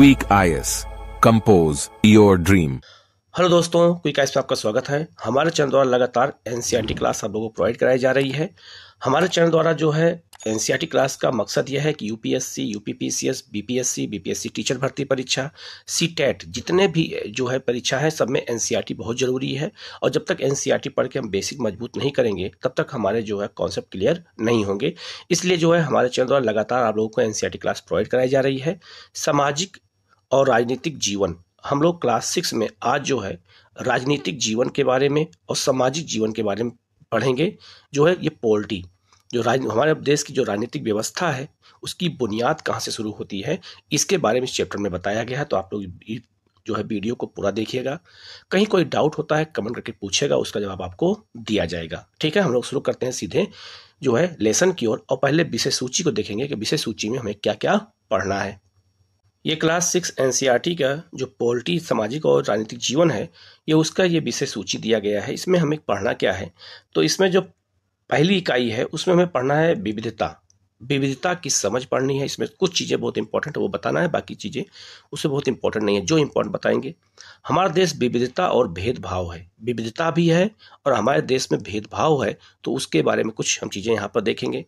Quick IAS, compose your dream. Hello दोस्तों, quick IAS में आपका स्वागत है। हमारे चैनल द्वारा लगातार एनसीईआरटी क्लास आप लोगों को प्रोवाइड कराई जा रही है। हमारे चैनल द्वारा जो है एनसीईआरटी क्लास का मकसद यह है कि यूपीएससी, यूपीपीसीएस, बीपीएससी टीचर भर्ती परीक्षा, सीटेट जितने भी जो है परीक्षा है सब में एनसीईआरटी बहुत जरूरी है। और जब तक एनसीईआरटी पढ़ के हम बेसिक मजबूत नहीं करेंगे तब तक हमारे जो है कॉन्सेप्ट क्लियर नहीं होंगे। इसलिए जो है हमारे चैनल द्वारा लगातार आप लोगों को एनसीईआरटी क्लास प्रोवाइड कराई जा रही है। सामाजिक और राजनीतिक जीवन, हम लोग क्लास 6 में आज जो है राजनीतिक जीवन के बारे में और सामाजिक जीवन के बारे में पढ़ेंगे। जो है ये पॉलिटी, जो हमारे देश की जो राजनीतिक व्यवस्था है उसकी बुनियाद कहाँ से शुरू होती है, इसके बारे में इस चैप्टर में बताया गया है। तो आप लोग जो है वीडियो को पूरा देखिएगा। कहीं कोई डाउट होता है कमेंट करके पूछेगा, उसका जवाब आपको दिया जाएगा। ठीक है, हम लोग शुरू करते हैं सीधे जो है लेसन की ओर। और पहले विषय सूची को देखेंगे कि विषय सूची में हमें क्या क्या पढ़ना है। ये क्लास 6 एनसीईआरटी का जो पॉलिटी, सामाजिक और राजनीतिक जीवन है, ये उसका ये विषय सूची दिया गया है। इसमें हमें पढ़ना क्या है, तो इसमें जो पहली इकाई है उसमें हमें पढ़ना है विविधता। विविधता की समझ पढ़नी है। इसमें कुछ चीज़ें बहुत इंपॉर्टेंट है वो बताना है, बाकी चीज़ें उससे बहुत इंपॉर्टेंट नहीं है। जो इंपॉर्टेंट बताएंगे, हमारा देश विविधता और भेदभाव है। विविधता भी है और हमारे देश में भेदभाव है, तो उसके बारे में कुछ हम चीज़ें यहाँ पर देखेंगे।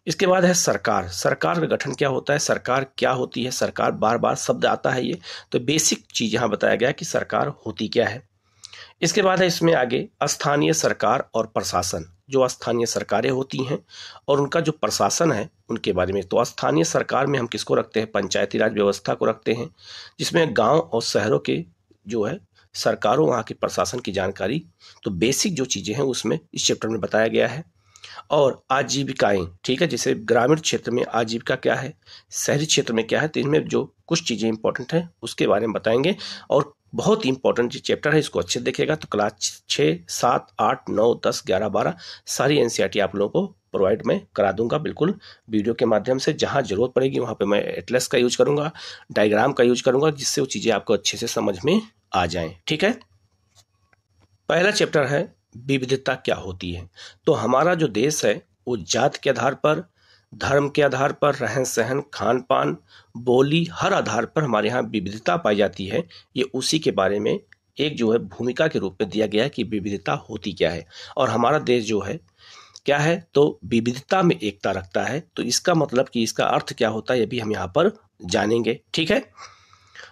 इसके बाद है सरकार। सरकार का गठन क्या होता है, सरकार क्या होती है, सरकार बार बार शब्द आता है ये, तो बेसिक चीज यहाँ बताया गया है कि सरकार होती क्या है। इसके बाद है इसमें आगे स्थानीय सरकार और प्रशासन। जो स्थानीय सरकारें होती हैं और उनका जो प्रशासन है उनके बारे में। तो स्थानीय सरकार में हम किसको रखते हैं, पंचायती राज व्यवस्था को रखते हैं, जिसमें गाँव और शहरों के जो है सरकारों, वहाँ के प्रशासन की जानकारी, तो बेसिक जो चीज़ें हैं उसमें इस चैप्टर में बताया गया है। और आजीविकाएं, ठीक है, जैसे ग्रामीण क्षेत्र में आजीविका क्या है, शहरी क्षेत्र में क्या है, तो इनमें जो कुछ चीज़ें इंपॉर्टेंट है उसके बारे में बताएंगे। और बहुत इंपॉर्टेंट जो चैप्टर है इसको अच्छे देखेगा तो क्लास 6, 7, 8, 9, 10, 11, 12 सारी एनसीईआरटी आप लोगों को प्रोवाइड मैं करा दूंगा, बिल्कुल वीडियो के माध्यम से। जहाँ जरूरत पड़ेगी वहाँ पे मैं एटलस का यूज करूँगा, डायग्राम का यूज करूँगा, जिससे वो चीज़ें आपको अच्छे से समझ में आ जाएँ। ठीक है, पहला चैप्टर है विविधता क्या होती है। तो हमारा जो देश है वो जात के आधार पर, धर्म के आधार पर, रहन सहन, खान पान, बोली, हर आधार पर हमारे यहाँ विविधता पाई जाती है। ये उसी के बारे में एक जो है भूमिका के रूप में दिया गया है कि विविधता होती क्या है। और हमारा देश जो है क्या है, तो विविधता में एकता रखता है। तो इसका मतलब कि इसका अर्थ क्या होता है ये भी हम यहाँ पर जानेंगे। ठीक है,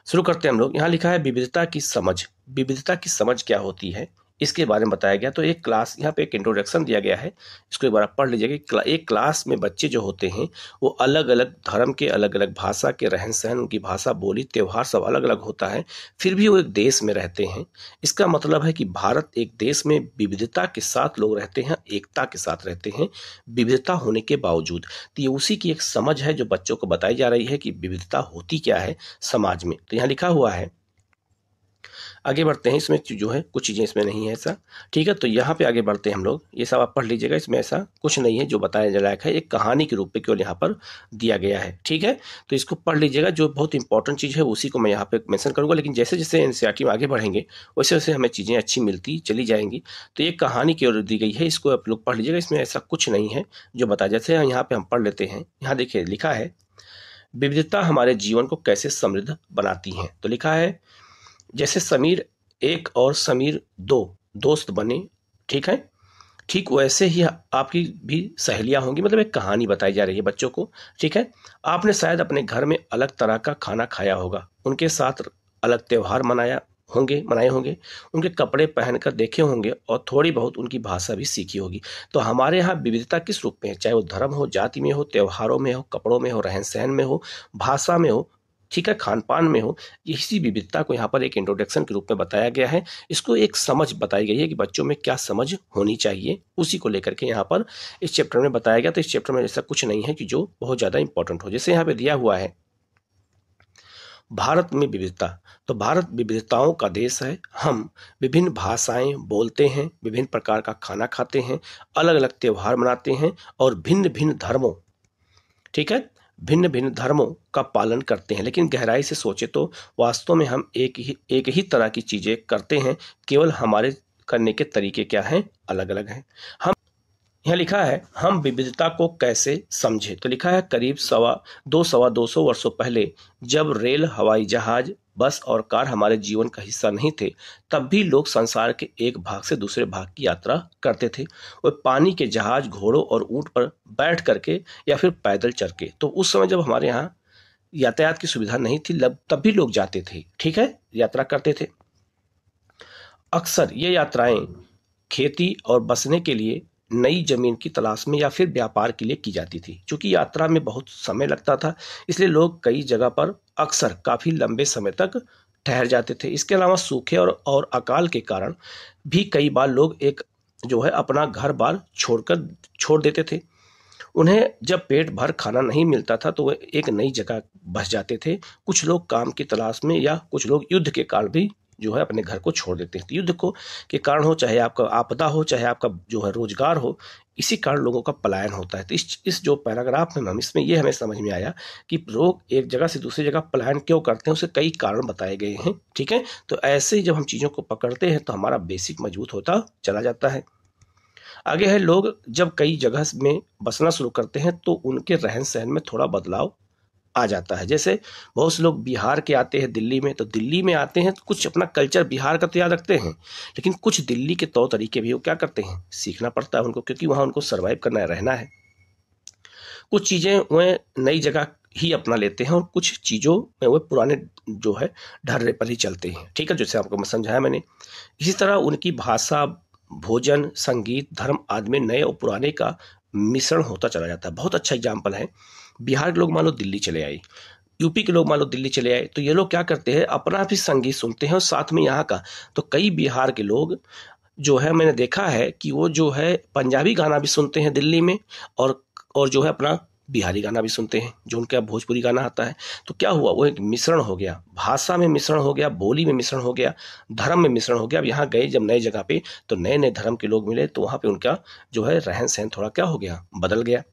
शुरू करते हैं हम लोग। यहाँ लिखा है विविधता की समझ। विविधता की समझ क्या होती है इसके बारे में बताया गया। तो एक क्लास, यहाँ पे एक इंट्रोडक्शन दिया गया है, इसको एक बार आप पढ़ लीजिएगा। एक क्लास में बच्चे जो होते हैं वो अलग अलग धर्म के, अलग अलग भाषा के, रहन सहन, उनकी भाषा, बोली, त्यौहार सब अलग अलग होता है, फिर भी वो एक देश में रहते हैं। इसका मतलब है कि भारत एक देश में विविधता के साथ लोग रहते हैं, एकता के साथ रहते हैं विविधता होने के बावजूद। तो ये उसी की एक समझ है जो बच्चों को बताई जा रही है कि विविधता होती क्या है समाज में। तो यहाँ लिखा हुआ है, आगे बढ़ते हैं। इसमें जो है कुछ चीज़ें इसमें नहीं है ऐसा, ठीक है। तो यहाँ पे आगे बढ़ते हैं हम लोग, ये सब आप पढ़ लीजिएगा। इसमें ऐसा कुछ नहीं है जो बताया जा लायक है, एक कहानी के रूप में केवल यहाँ पर दिया गया है। ठीक है, तो इसको पढ़ लीजिएगा। जो बहुत इंपॉर्टेंट चीज़ है उसी को मैं यहाँ पे मेंशन करूँगा, लेकिन जैसे जैसे एनसीईआरटी में आगे बढ़ेंगे वैसे वैसे हमें चीज़ें अच्छी मिलती चली जाएंगी। तो ये कहानी की ओर दी गई है, इसको आप लोग पढ़ लीजिएगा। इसमें ऐसा कुछ नहीं है जो बताया। जैसे यहाँ पे हम पढ़ लेते हैं, यहाँ देखिए लिखा है विविधता हमारे जीवन को कैसे समृद्ध बनाती है। तो लिखा है जैसे समीर एक और समीर दो दोस्त बने, ठीक है, ठीक वैसे ही आपकी भी सहेलियां होंगी। मतलब एक कहानी बताई जा रही है बच्चों को। ठीक है, आपने शायद अपने घर में अलग तरह का खाना खाया होगा, उनके साथ अलग त्योहार मनाए होंगे, उनके कपड़े पहनकर देखे होंगे और थोड़ी बहुत उनकी भाषा भी सीखी होगी। तो हमारे यहाँ विविधता किस रूप में है, चाहे वो धर्म हो, जाति में हो, त्योहारों में हो, कपड़ों में हो, रहन सहन में हो, भाषा में हो, ठीक है, खान पान में हो। इसी विविधता को यहाँ पर एक इंट्रोडक्शन के रूप में बताया गया है। इसको एक समझ बताई गई है कि बच्चों में क्या समझ होनी चाहिए, उसी को लेकर के यहाँ पर इस चैप्टर में बताया गया। तो इस चैप्टर में ऐसा कुछ नहीं है कि जो बहुत ज़्यादा इंपॉर्टेंट हो। जैसे यहाँ पे दिया हुआ है भारत में विविधता, तो भारत विविधताओं का देश है। हम विभिन्न भाषाएं बोलते हैं, विभिन्न प्रकार का खाना खाते हैं, अलग अलग त्योहार मनाते हैं और भिन्न भिन्न धर्मों, ठीक है, भिन्न भिन्न धर्मों का पालन करते हैं। लेकिन गहराई से सोचे तो वास्तव में हम एक ही तरह की चीज़ें करते हैं, केवल हमारे करने के तरीके क्या हैं, अलग अलग हैं। हम यहाँ लिखा है हम विविधता को कैसे समझे, तो लिखा है करीब सवा 200 वर्षों पहले जब रेल, हवाई जहाज, बस और कार हमारे जीवन का हिस्सा नहीं थे, तब भी लोग संसार के एक भाग से दूसरे भाग की यात्रा करते थे। वो पानी के जहाज, घोड़ों और ऊंट पर बैठ करके या फिर पैदल चल के। तो उस समय जब हमारे यहाँ यातायात की सुविधा नहीं थी तब भी लोग जाते थे, ठीक है, यात्रा करते थे। अक्सर ये यात्राएं खेती और बसने के लिए, नई जमीन की तलाश में या फिर व्यापार के लिए की जाती थी। क्योंकि यात्रा में बहुत समय लगता था, इसलिए लोग कई जगह पर अक्सर काफी लंबे समय तक ठहर जाते थे। इसके अलावा सूखे और अकाल के कारण भी कई बार लोग अपना घर बार छोड़ देते थे। उन्हें जब पेट भर खाना नहीं मिलता था तो वे एक नई जगह बस जाते थे। कुछ लोग काम की तलाश में या कुछ लोग युद्ध के कारण भी अपने घर को छोड़ देते हैं। युद्ध को के कारण हो, चाहे आपका आपदा हो, चाहे आपका रोजगार हो, इसी कारण लोगों का पलायन होता है। तो इस जो पैराग्राफ में इसमें ये हमें समझ में आया कि लोग एक जगह से दूसरी जगह पलायन क्यों करते हैं, उसे कई कारण बताए गए हैं, ठीक है। तो ऐसे ही जब हम चीजों को पकड़ते हैं तो हमारा बेसिक मजबूत होता चला जाता है। आगे है, लोग जब कई जगह में बसना शुरू करते हैं तो उनके रहन सहन में थोड़ा बदलाव आ जाता है। जैसे बहुत से लोग बिहार के आते हैं दिल्ली में, तो दिल्ली में आते हैं तो कुछ अपना कल्चर बिहार का तो याद रखते हैं, लेकिन कुछ दिल्ली के तौर तरीके भी वो क्या करते हैं, सीखना पड़ता है उनको, क्योंकि वहां उनको सर्वाइव करना है, रहना है। कुछ चीजें वे नई जगह ही अपना लेते हैं और कुछ चीजों में वे पुराने ढर्रे पर ही चलते हैं, ठीक है, जैसे आपको मैं समझाया मैंने। इसी तरह उनकी भाषा, भोजन, संगीत, धर्म आदि में नए और पुराने का मिश्रण होता चला जाता है। बहुत अच्छा एग्जाम्पल है, बिहार के लोग मान लो दिल्ली चले आए, यूपी के लोग मान लो दिल्ली चले आए, तो ये लोग क्या करते हैं, अपना भी संगीत सुनते हैं और साथ में यहाँ का। तो कई बिहार के लोग मैंने देखा है कि वो पंजाबी गाना भी सुनते हैं दिल्ली में, और अपना बिहारी गाना भी सुनते हैं, जो उनका भोजपुरी गाना आता है। तो क्या हुआ, वो एक मिश्रण हो गया, भाषा में मिश्रण हो गया, बोली में मिश्रण हो गया, धर्म में मिश्रण हो गया। अब यहाँ गए जब नए जगह पे तो नए नए धर्म के लोग मिले, तो वहाँ पे उनका रहन सहन थोड़ा क्या हो गया, बदल गया।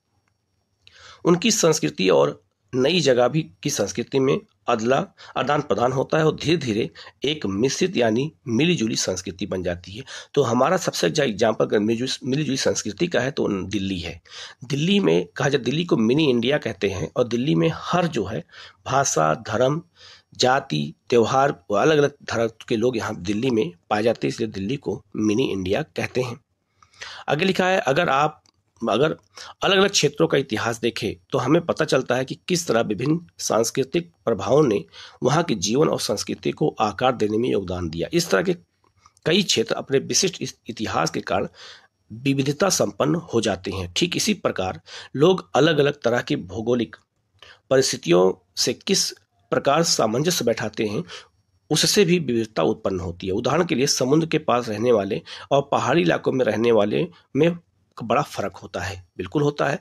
उनकी संस्कृति और नई जगह भी की संस्कृति में आदान प्रदान होता है और धीरे धीरे एक मिश्रित यानी मिली जुली संस्कृति बन जाती है। तो हमारा सबसे अच्छा एग्जाम्पल अगर मिली जुली संस्कृति का है तो दिल्ली है। दिल्ली में कहा जाए, दिल्ली को मिनी इंडिया कहते हैं, और दिल्ली में हर भाषा, धर्म, जाति, त्योहार, अलग अलग धर्म के लोग यहाँ दिल्ली में पाए जाते हैं, इसलिए दिल्ली को मिनी इंडिया कहते हैं। आगे लिखा है, अगर अलग अलग क्षेत्रों का इतिहास देखें तो हमें पता चलता है कि किस तरह विभिन्न सांस्कृतिक प्रभावों ने वहां के जीवन और संस्कृति को आकार देने में योगदान दिया। इस तरह के कई क्षेत्र अपने विशिष्ट इतिहास के कारण विविधता संपन्न हो जाते हैं। ठीक इसी प्रकार लोग अलग अलग तरह की भौगोलिक परिस्थितियों से किस प्रकार सामंजस्य बैठाते हैं, उससे भी विविधता उत्पन्न होती है। उदाहरण के लिए समुद्र के पास रहने वाले और पहाड़ी इलाकों में रहने वाले में बड़ा फर्क होता है, बिल्कुल होता है।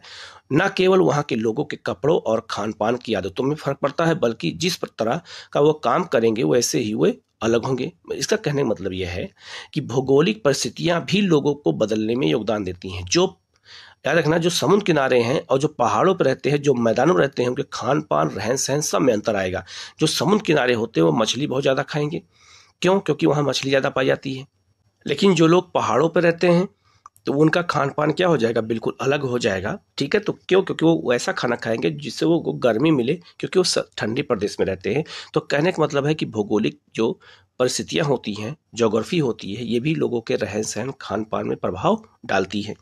न केवल वहाँ के लोगों के कपड़ों और खान पान की आदतों में फर्क पड़ता है, बल्कि जिस तरह का वो काम करेंगे वैसे ही वे अलग होंगे। इसका कहने का मतलब यह है कि भौगोलिक परिस्थितियां भी लोगों को बदलने में योगदान देती हैं। जो याद रखना, जो समुद्र किनारे हैं और जो पहाड़ों पर रहते हैं, जो मैदानों में रहते हैं, उनके खान पान, रहन सहन सब में अंतर आएगा। जो समुद्र किनारे होते हैं वो मछली बहुत ज़्यादा खाएंगे, क्यों? क्योंकि वहाँ मछली ज़्यादा पाई जाती है। लेकिन जो लोग पहाड़ों पर रहते हैं तो उनका खान पान क्या हो जाएगा, बिल्कुल अलग हो जाएगा, ठीक है। तो क्यों? क्योंकि वो वैसा खाना खाएंगे जिससे वो गर्मी मिले, क्योंकि वो ठंडी प्रदेश में रहते हैं। तो कहने का मतलब है कि भौगोलिक जो परिस्थितियां होती हैं, ज्योग्राफी होती है, ये भी लोगों के रहन सहन, खान पान में प्रभाव डालती है।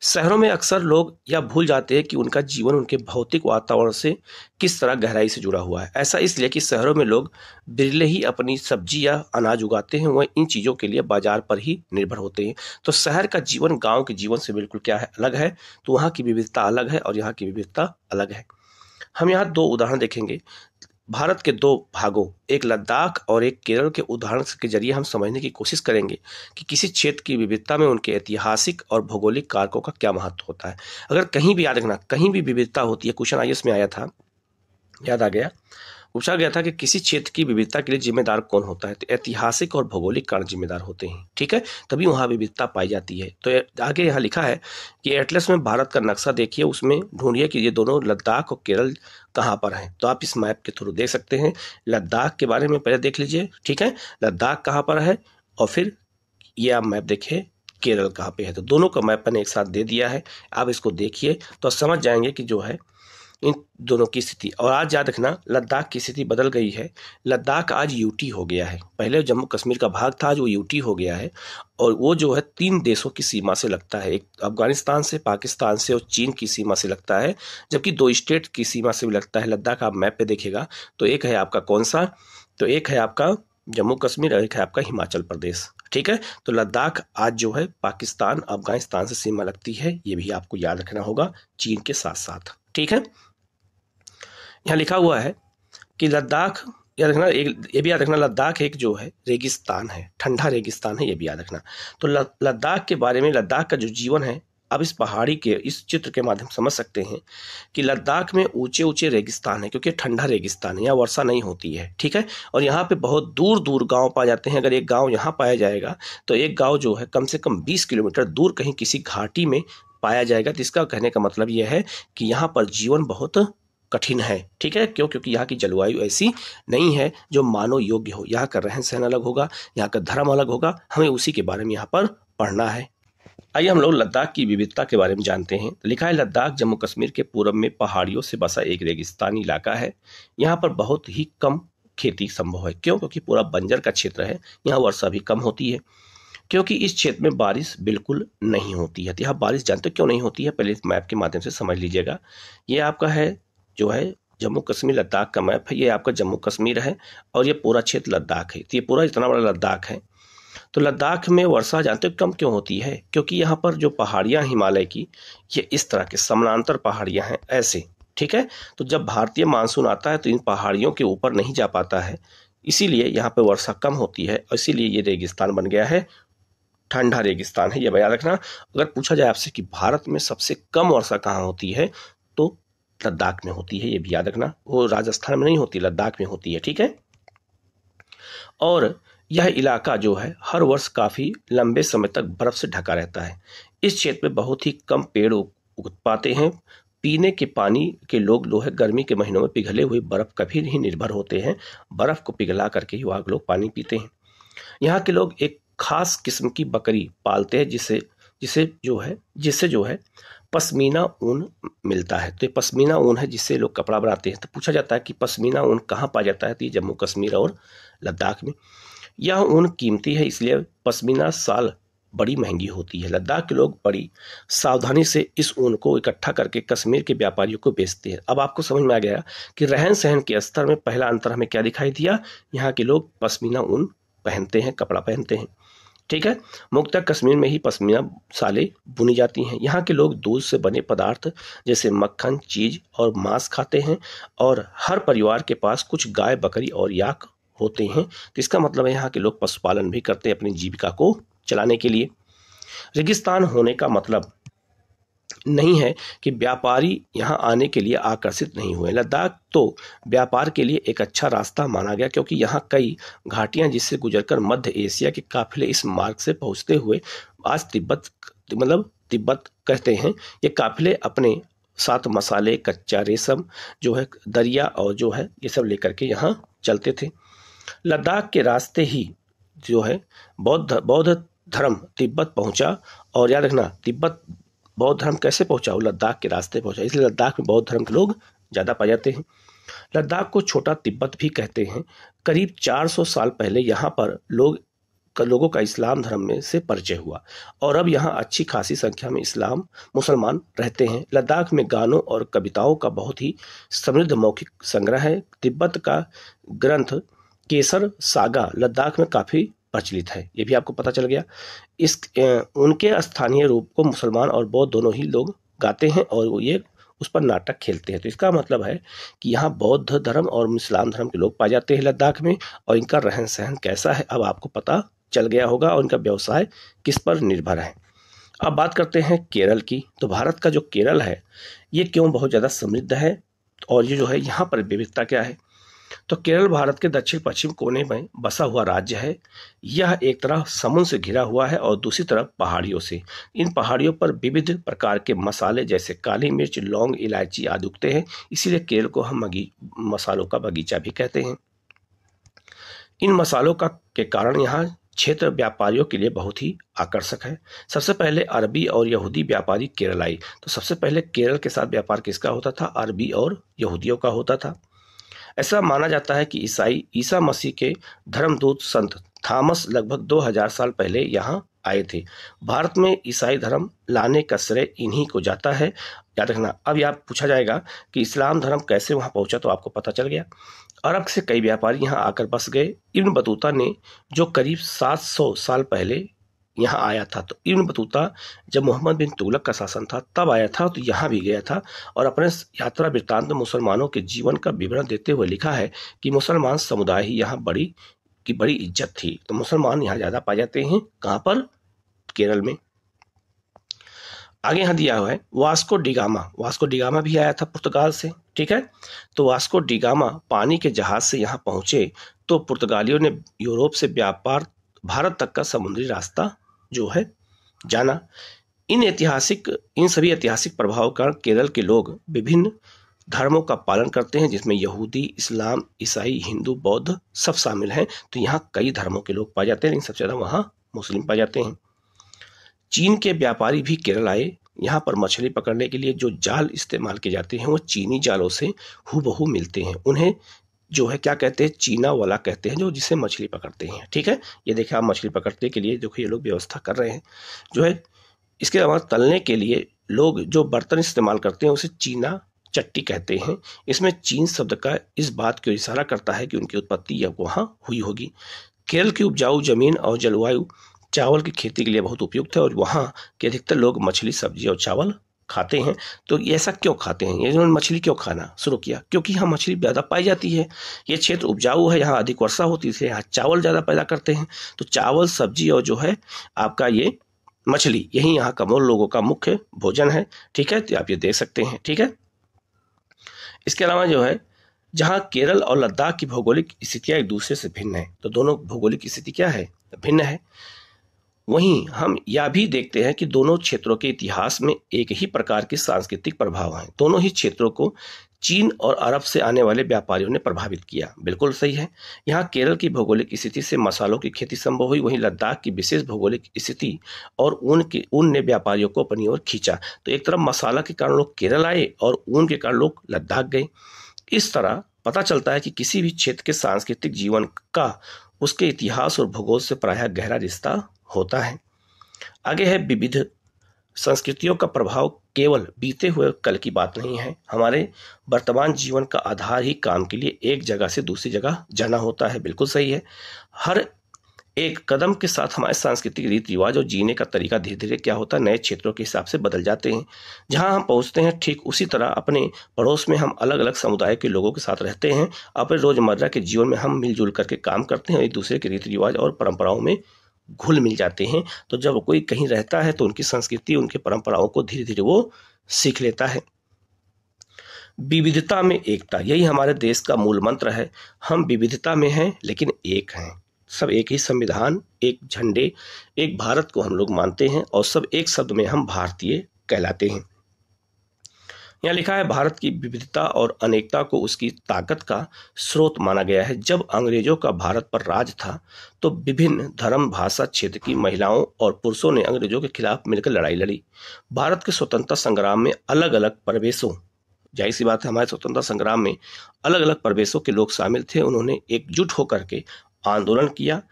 शहरों में अक्सर लोग यह भूल जाते हैं कि उनका जीवन उनके भौतिक वातावरण से किस तरह गहराई से जुड़ा हुआ है। ऐसा इसलिए कि शहरों में लोग बिरले ही अपनी सब्जी या अनाज उगाते हैं, वह इन चीज़ों के लिए बाजार पर ही निर्भर होते हैं। तो शहर का जीवन गांव के जीवन से बिल्कुल क्या है, अलग है। तो वहाँ की विविधता अलग है और यहाँ की विविधता अलग है। हम यहाँ दो उदाहरण देखेंगे। भारत के दो भागों, एक लद्दाख और एक केरल के उदाहरण के जरिए हम समझने की कोशिश करेंगे कि किसी क्षेत्र की विविधता में उनके ऐतिहासिक और भौगोलिक कारकों का क्या महत्व होता है। अगर कहीं भी याद रखना, कहीं भी विविधता होती है, क्वेश्चन आईएएस में आया था, याद आ गया, पूछा गया था कि किसी क्षेत्र की विविधता के लिए जिम्मेदार कौन होता है, तो ऐतिहासिक और भौगोलिक कारण जिम्मेदार होते हैं, ठीक है, तभी वहाँ विविधता पाई जाती है। तो आगे यहाँ लिखा है कि एटलस में भारत का नक्शा देखिए, उसमें ढूंढिए कि ये दोनों लद्दाख और केरल कहाँ पर हैं। तो आप इस मैप के थ्रू देख सकते हैं। लद्दाख के बारे में पहले देख लीजिए, ठीक है, लद्दाख कहाँ पर है, और फिर ये आप मैप देखिए केरल कहाँ पे है। तो दोनों का मैप मैंने एक साथ दे दिया है, आप इसको देखिए तो समझ जाएंगे कि जो है इन दोनों की स्थिति। और आज याद रखना लद्दाख की स्थिति बदल गई है। लद्दाख आज यूटी हो गया है, पहले जम्मू कश्मीर का भाग था, आज वो यूटी हो गया है। और वो जो है 3 देशों की सीमा से लगता है, एक अफगानिस्तान से, पाकिस्तान से और चीन की सीमा से लगता है, जबकि 2 स्टेट की सीमा से भी लगता है लद्दाख। आप मैप पे देखिएगा तो एक है आपका कौन सा, तो एक है आपका जम्मू कश्मीर और एक है आपका हिमाचल प्रदेश। ठीक है, तो लद्दाख आज जो है पाकिस्तान अफगानिस्तान से सीमा लगती है, ये भी आपको याद रखना होगा चीन के साथ साथ। ठीक है, यहाँ लिखा हुआ है कि लद्दाख, याद रखना, एक ये भी याद रखना लद्दाख एक जो है रेगिस्तान है, ठंडा रेगिस्तान है, ये भी याद रखना। तो लद्दाख के बारे में, लद्दाख का जो जीवन है, अब इस पहाड़ी के इस चित्र के माध्यम से समझ सकते हैं कि लद्दाख में ऊंचे ऊंचे रेगिस्तान है, क्योंकि ठंडा रेगिस्तान है, यहाँ वर्षा नहीं होती है। ठीक है, और यहाँ पे बहुत दूर दूर गांव पाए जाते हैं। अगर एक गांव यहाँ पाया जाएगा तो एक गांव जो है कम से कम 20 किलोमीटर दूर कहीं किसी घाटी में पाया जाएगा। तो इसका कहने का मतलब यह है कि यहाँ पर जीवन बहुत कठिन है। ठीक है, क्यों? क्योंकि यहाँ की जलवायु ऐसी नहीं है जो मानव योग्य हो। यहाँ का रहन सहन अलग होगा, यहाँ का धर्म अलग होगा, हमें उसी के बारे में यहाँ पर पढ़ना है। आइए हम लोग लद्दाख की विविधता के बारे में जानते हैं। लिखा है लद्दाख जम्मू कश्मीर के पूर्व में पहाड़ियों से बसा एक रेगिस्तानी इलाका है। यहाँ पर बहुत ही कम खेती संभव है। क्यों? क्योंकि पूरा बंजर का क्षेत्र है, यहाँ वर्षा भी कम होती है, क्योंकि इस क्षेत्र में बारिश बिल्कुल नहीं होती है। यहाँ बारिश जानते क्यों नहीं होती है, पहले इस मैप के माध्यम से समझ लीजिएगा। ये आपका है जो है जम्मू कश्मीर लद्दाख का मैप है, ये आपका जम्मू कश्मीर है और ये पूरा क्षेत्र लद्दाख है। तो ये पूरा इतना बड़ा लद्दाख है। तो लद्दाख में वर्षा जानते हो कम क्यों होती है? क्योंकि यहाँ पर जो पहाड़ियाँ हिमालय की, ये इस तरह के समानांतर पहाड़ियाँ हैं ऐसे। ठीक है, तो जब भारतीय मानसून आता है तो इन पहाड़ियों के ऊपर नहीं जा पाता है, इसीलिए यहाँ पे वर्षा कम होती है और इसीलिए ये रेगिस्तान बन गया है, ठंडा रेगिस्तान है। ये याद रखना। अगर पूछा जाए आपसे कि भारत में सबसे कम वर्षा कहाँ होती है, तो लद्दाख में होती है, ये भी याद रखना। वो राजस्थान में नहीं होती, लद्दाख में होती है। ठीक है, और यह इलाका जो है हर वर्ष काफी लंबे समय तक बर्फ से ढका रहता है। इस क्षेत्र में बहुत ही कम पेड़ उग पाते हैं। पीने के पानी के लोग जो है गर्मी के महीनों में पिघले हुए बर्फ का भी ही निर्भर होते हैं। बर्फ को पिघला करके ही वहाँ लोग पानी पीते हैं। यहाँ के लोग एक खास किस्म की बकरी पालते हैं जिससे जो है पश्मीना ऊन मिलता है। तो ये पश्मीना ऊन है जिससे लोग कपड़ा बनाते हैं। तो पूछा जाता है कि पश्मीना ऊन कहाँ पाया जाता है, तो ये जम्मू कश्मीर और लद्दाख में। यह ऊन कीमती है, इसलिए पश्मीना साल बड़ी महंगी होती है। लद्दाख के लोग बड़ी सावधानी से इस ऊन को इकट्ठा करके कश्मीर के व्यापारियों को बेचते हैं। अब आपको समझ में आ गया कि रहन सहन के स्तर में पहला अंतर हमें क्या दिखाई दिया। यहाँ के लोग पश्मीना ऊन पहनते हैं, कपड़ा पहनते हैं। ठीक है, मुख्यतः कश्मीर में ही पश्मीना सालें बुनी जाती हैं। यहाँ के लोग दूध से बने पदार्थ जैसे मक्खन, चीज और मांस खाते हैं और हर परिवार के पास कुछ गाय, बकरी और याक होते हैं। तो इसका मतलब है यहाँ के लोग पशुपालन भी करते हैं अपनी जीविका को चलाने के लिए। रेगिस्तान होने का मतलब नहीं है कि व्यापारी यहाँ आने के लिए आकर्षित नहीं हुए। लद्दाख तो व्यापार के लिए एक अच्छा रास्ता माना गया, क्योंकि यहाँ कई घाटियाँ जिससे गुजरकर मध्य एशिया के काफिले इस मार्ग से पहुँचते हुए आज तिब्बत कहते हैं। ये काफिले अपने साथ मसाले, कच्चा रेशम जो है, दरिया और जो है ये सब लेकर के यहाँ चलते थे। लद्दाख के रास्ते ही जो है बौद्ध धर्म तिब्बत पहुंचा। और याद रखना, तिब्बत बौद्ध धर्म कैसे पहुंचा? वो लद्दाख के रास्ते पहुंचा, इसलिए लद्दाख में बौद्ध धर्म के लोग ज़्यादा पाए जाते हैं। लद्दाख को छोटा तिब्बत भी कहते हैं। करीब 400 साल पहले यहाँ पर लोगों का इस्लाम धर्म में से परिचय हुआ और अब यहाँ अच्छी खासी संख्या में मुसलमान रहते हैं। लद्दाख में गानों और कविताओं का बहुत ही समृद्ध मौखिक संग्रह है। तिब्बत का ग्रंथ केसर सागा लद्दाख में काफ़ी प्रचलित है, ये भी आपको पता चल गया। उनके स्थानीय रूप को मुसलमान और बौद्ध दोनों ही लोग गाते हैं और वो ये उस पर नाटक खेलते हैं। तो इसका मतलब है कि यहाँ बौद्ध धर्म और इस्लाम धर्म के लोग पाए जाते हैं लद्दाख में। और इनका रहन सहन कैसा है अब आपको पता चल गया होगा, और इनका व्यवसाय किस पर निर्भर है। अब बात करते हैं केरल की। तो भारत का जो केरल है ये क्यों बहुत ज़्यादा समृद्ध है और ये जो है यहाँ पर विविधता क्या है? तो केरल भारत के दक्षिण पश्चिम कोने में बसा हुआ राज्य है। यह एक तरफ समुद्र से घिरा हुआ है और दूसरी तरफ पहाड़ियों से। इन पहाड़ियों पर विविध प्रकार के मसाले जैसे काली मिर्च, लौंग, इलायची आदि उगते हैं, इसीलिए केरल को हम मसालों का बगीचा भी कहते हैं। इन मसालों के कारण यहाँ क्षेत्र व्यापारियों के लिए बहुत ही आकर्षक है। सबसे पहले अरबी और यहूदी व्यापारी केरल आए। तो सबसे पहले केरल के साथ व्यापार किसका होता था? अरबी और यहूदियों का होता था। ऐसा माना जाता है कि ईसा मसीह के धर्मदूत संत थॉमस लगभग 2000 साल पहले यहाँ आए थे। भारत में ईसाई धर्म लाने का श्रेय इन्हीं को जाता है, याद रखना। अब यह पूछा जाएगा कि इस्लाम धर्म कैसे वहां पहुंचा, तो आपको पता चल गया। अरब से कई व्यापारी यहाँ आकर बस गए। इब्न बतूता ने जो करीब 700 साल पहले यहाँ आया था, तो इब्न बतूता जब मोहम्मद बिन तुगलक का शासन था तब आया था, तो यहाँ भी गया था और अपने यात्रा वृत्तांत में मुसलमानों के जीवन का विवरण देते हुए लिखा है कि मुसलमान समुदाय ही यहाँ बड़ी इज्जत थी। तो मुसलमान यहाँ ज्यादा पाए जाते हैं। कहाँ पर? केरल में। आगे यहाँ दिया हुआ है वास्को डिगामा भी आया था पुर्तगाल से, ठीक है। तो वास्को डिगामा पानी के जहाज से यहाँ पहुंचे तो पुर्तगालियों ने यूरोप से व्यापार भारत तक का समुद्री रास्ता जो है जाना। इन सभी ऐतिहासिक प्रभाव का केरल के लोग विभिन्न धर्मों का पालन करते हैं, जिसमें यहूदी, इस्लाम, ईसाई, हिंदू, बौद्ध सब शामिल हैं। तो यहाँ कई धर्मों के लोग पाए जाते हैं, लेकिन सबसे ज्यादा वहाँ मुस्लिम पाए जाते हैं। चीन के व्यापारी भी केरल आए। यहाँ पर मछली पकड़ने के लिए जो जाल इस्तेमाल किए जाते हैं वो चीनी जालों से हूबहू मिलते हैं। उन्हें जो है क्या कहते हैं? चीना वाला कहते हैं, जो जिसे मछली पकड़ते हैं, ठीक है। ये देखिए आप मछली पकड़ने के लिए देखो ये लोग व्यवस्था कर रहे हैं जो है। इसके अलावा तलने के लिए लोग जो बर्तन इस्तेमाल करते हैं उसे चीना चट्टी कहते हैं। इसमें चीन शब्द का इस बात को इशारा करता है कि उनकी उत्पत्ति वहाँ हुई होगी। केरल की उपजाऊ जमीन और जलवायु चावल की खेती के लिए बहुत उपयुक्त है और वहाँ के अधिकतर लोग मछली, सब्जी और चावल खाते हैं। तो ये ऐसा क्यों खाते हैं? ये इन्होंने मछली क्यों खाना शुरू किया? क्योंकि यहाँ मछली ज़्यादा पाई जाती है, ये क्षेत्र उपजाऊ है, यहाँ अधिक वर्षा होती है, यहाँ चावल ज़्यादा पैदा करते हैं। तो चावल, सब्जी और जो है आपका ये मछली, यही यहाँ का मूल लोगों का मुख्य भोजन है, ठीक है। तो आप ये देख सकते हैं, ठीक है। इसके अलावा जो है जहाँ केरल और लद्दाख की भौगोलिक स्थितियाँ एक दूसरे से भिन्न है, तो दोनों भौगोलिक स्थिति क्या है? भिन्न है। वहीं हम यह भी देखते हैं कि दोनों क्षेत्रों के इतिहास में एक ही प्रकार के सांस्कृतिक प्रभाव हैं। दोनों ही क्षेत्रों को चीन और अरब से आने वाले व्यापारियों ने प्रभावित किया। बिल्कुल सही है। यहाँ केरल की भौगोलिक स्थिति से मसालों की खेती संभव हुई, वहीं लद्दाख की विशेष भौगोलिक स्थिति और ऊन ने व्यापारियों को अपनी ओर खींचा। तो एक तरफ मसाला के कारण लोग केरल आए और ऊन के कारण लोग लद्दाख गए। इस तरह पता चलता है कि किसी भी क्षेत्र के सांस्कृतिक जीवन का उसके इतिहास और भूगोल से प्रायः गहरा रिश्ता होता है। आगे है विविध संस्कृतियों का प्रभाव केवल बीते हुए कल की बात नहीं है। हमारे वर्तमान जीवन का आधार ही काम के लिए एक जगह से दूसरी जगह जाना होता है। बिल्कुल सही है। हर एक कदम के साथ हमारे सांस्कृतिक रीति रिवाज और जीने का तरीका धीरे धीरे क्या होता है? नए क्षेत्रों के हिसाब से बदल जाते हैं। जहां हम पहुंचते हैं ठीक उसी तरह अपने पड़ोस में हम अलग अलग समुदाय के लोगों के साथ रहते हैं। अपने रोजमर्रा के जीवन में हम मिलजुल करके काम करते हैं, एक दूसरे के रीति रिवाज और परंपराओं में घुल मिल जाते हैं। तो जब कोई कहीं रहता है तो उनकी संस्कृति, उनकी परंपराओं को धीरे धीरे वो सीख लेता है। विविधता में एकता, यही हमारे देश का मूल मंत्र है। हम विविधता में हैं लेकिन एक हैं। सब एक ही संविधान, एक झंडे, एक भारत को हम लोग मानते हैं और सब एक शब्द में हम भारतीय कहलाते हैं। यहाँ लिखा है भारत की विविधता और अनेकता को उसकी ताकत का स्रोत माना गया है। जब अंग्रेजों का भारत पर राज था तो विभिन्न धर्म, भाषा, क्षेत्र की महिलाओं और पुरुषों ने अंग्रेजों के खिलाफ मिलकर लड़ाई लड़ी। भारत के स्वतंत्रता संग्राम में अलग अलग प्रवेशों, जाहिर सी बात है हमारे स्वतंत्रता संग्राम में अलग अलग प्रवेशों के लोग शामिल थे। उन्होंने एकजुट होकर के आंदोलन किया,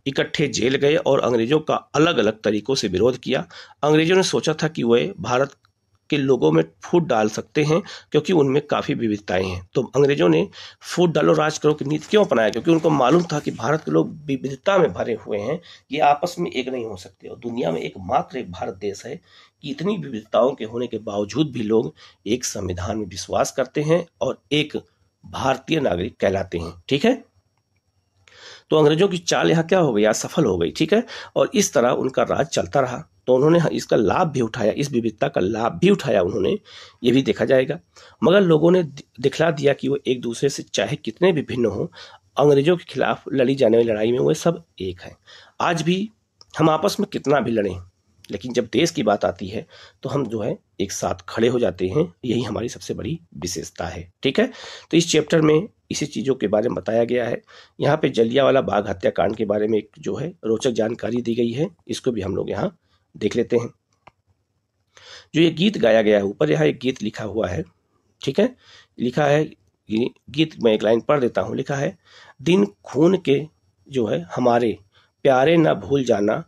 इकट्ठे जेल गए और अंग्रेजों का अलग अलग तरीकों से विरोध किया। अंग्रेजों ने सोचा था कि वे भारत के लोगों में फूट डाल सकते हैं क्योंकि उनमें काफ़ी विविधताएं हैं। तो अंग्रेजों ने फूट डालो राज करो की नीति क्यों अपनाया? क्योंकि उनको मालूम था कि भारत के लोग विविधता में भरे हुए हैं, ये आपस में एक नहीं हो सकते और दुनिया में एकमात्र एक भारत देश है कि इतनी विविधताओं के होने के बावजूद भी लोग एक संविधान में विश्वास करते हैं और एक भारतीय नागरिक कहलाते हैं। ठीक है, तो अंग्रेजों की चाल यहाँ क्या हो गई? आज सफल हो गई। ठीक है, और इस तरह उनका राज चलता रहा। तो उन्होंने इसका लाभ भी उठाया, इस विविधता का लाभ भी उठाया उन्होंने, ये भी देखा जाएगा। मगर लोगों ने दिखला दिया कि वो एक दूसरे से चाहे कितने भी भिन्न हो, अंग्रेजों के खिलाफ लड़ी जाने वाली लड़ाई में वो सब एक हैं। आज भी हम आपस में कितना भी लड़ें, लेकिन जब देश की बात आती है तो हम जो है एक साथ खड़े हो जाते हैं, यही हमारी सबसे बड़ी विशेषता है। ठीक है, तो इस चैप्टर में इसी चीज़ों के बारे में बताया गया है। यहाँ पे जलियांवाला बाग हत्याकांड के बारे में एक जो है रोचक जानकारी दी गई है, इसको भी हम लोग यहाँ देख लेते हैं। जो ये गीत गाया गया है, ऊपर यहाँ एक गीत लिखा हुआ है, ठीक है, लिखा है ये गीत, मैं एक लाइन पढ़ देता हूँ। लिखा है, दिन खून के जो है हमारे प्यारे न भूल जाना,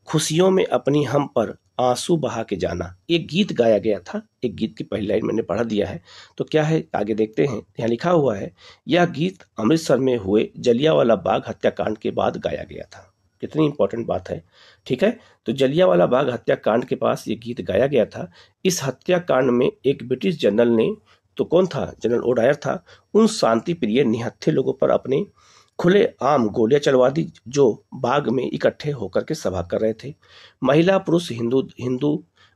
खुशियों में अपनी हम पर आंसू बहा के जाना। एक गीत गाया गया था, एक गीत की पहली लाइन मैंने पढ़ा दिया है, तो क्या है आगे देखते हैं। यहाँ लिखा हुआ है, यह गीत अमृतसर में हुए जलियांवाला बाग हत्याकांड के बाद गाया गया था। कितनी इंपॉर्टेंट बात है। ठीक है, तो जलियांवाला बाग हत्याकांड के पास ये गीत गाया गया था। इस हत्याकांड में एक ब्रिटिश जनरल ने, तो कौन था, जनरल ओडायर था, उन शांति प्रिय निहत्थे लोगों पर अपने खुले आम गोलियां चलवा दी जो बाग में इकट्ठे होकर के सभा कर रहे थे। महिला पुरुष, हिंदू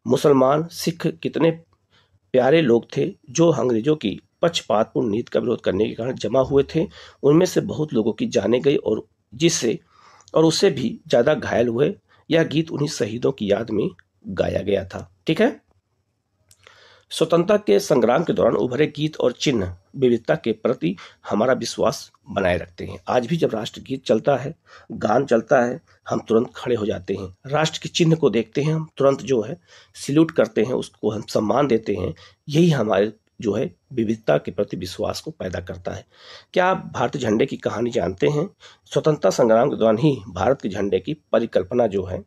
मुसलमान सिख कितने प्यारे लोग थे जो अंग्रेजों की पक्षपातपूर्ण नीति का विरोध करने के कारण जमा हुए थे। उनमें से बहुत लोगों की जाने गई और उससे भी ज्यादा घायल हुए। यह गीत उन्हीं शहीदों की याद में गाया गया था। ठीक है, स्वतंत्रता के संग्राम के दौरान उभरे गीत और चिन्ह विविधता के प्रति हमारा विश्वास बनाए रखते हैं। आज भी जब राष्ट्रगीत चलता है, गान चलता है, हम तुरंत खड़े हो जाते हैं। राष्ट्र के चिन्ह को देखते हैं, हम तुरंत जो है सैल्यूट करते हैं, उसको हम सम्मान देते हैं। यही हमारे जो है विविधता के प्रति विश्वास को पैदा करता है। क्या आप भारतीय झंडे की कहानी जानते हैं? स्वतंत्रता संग्राम के दौरान ही भारत के झंडे की परिकल्पना जो है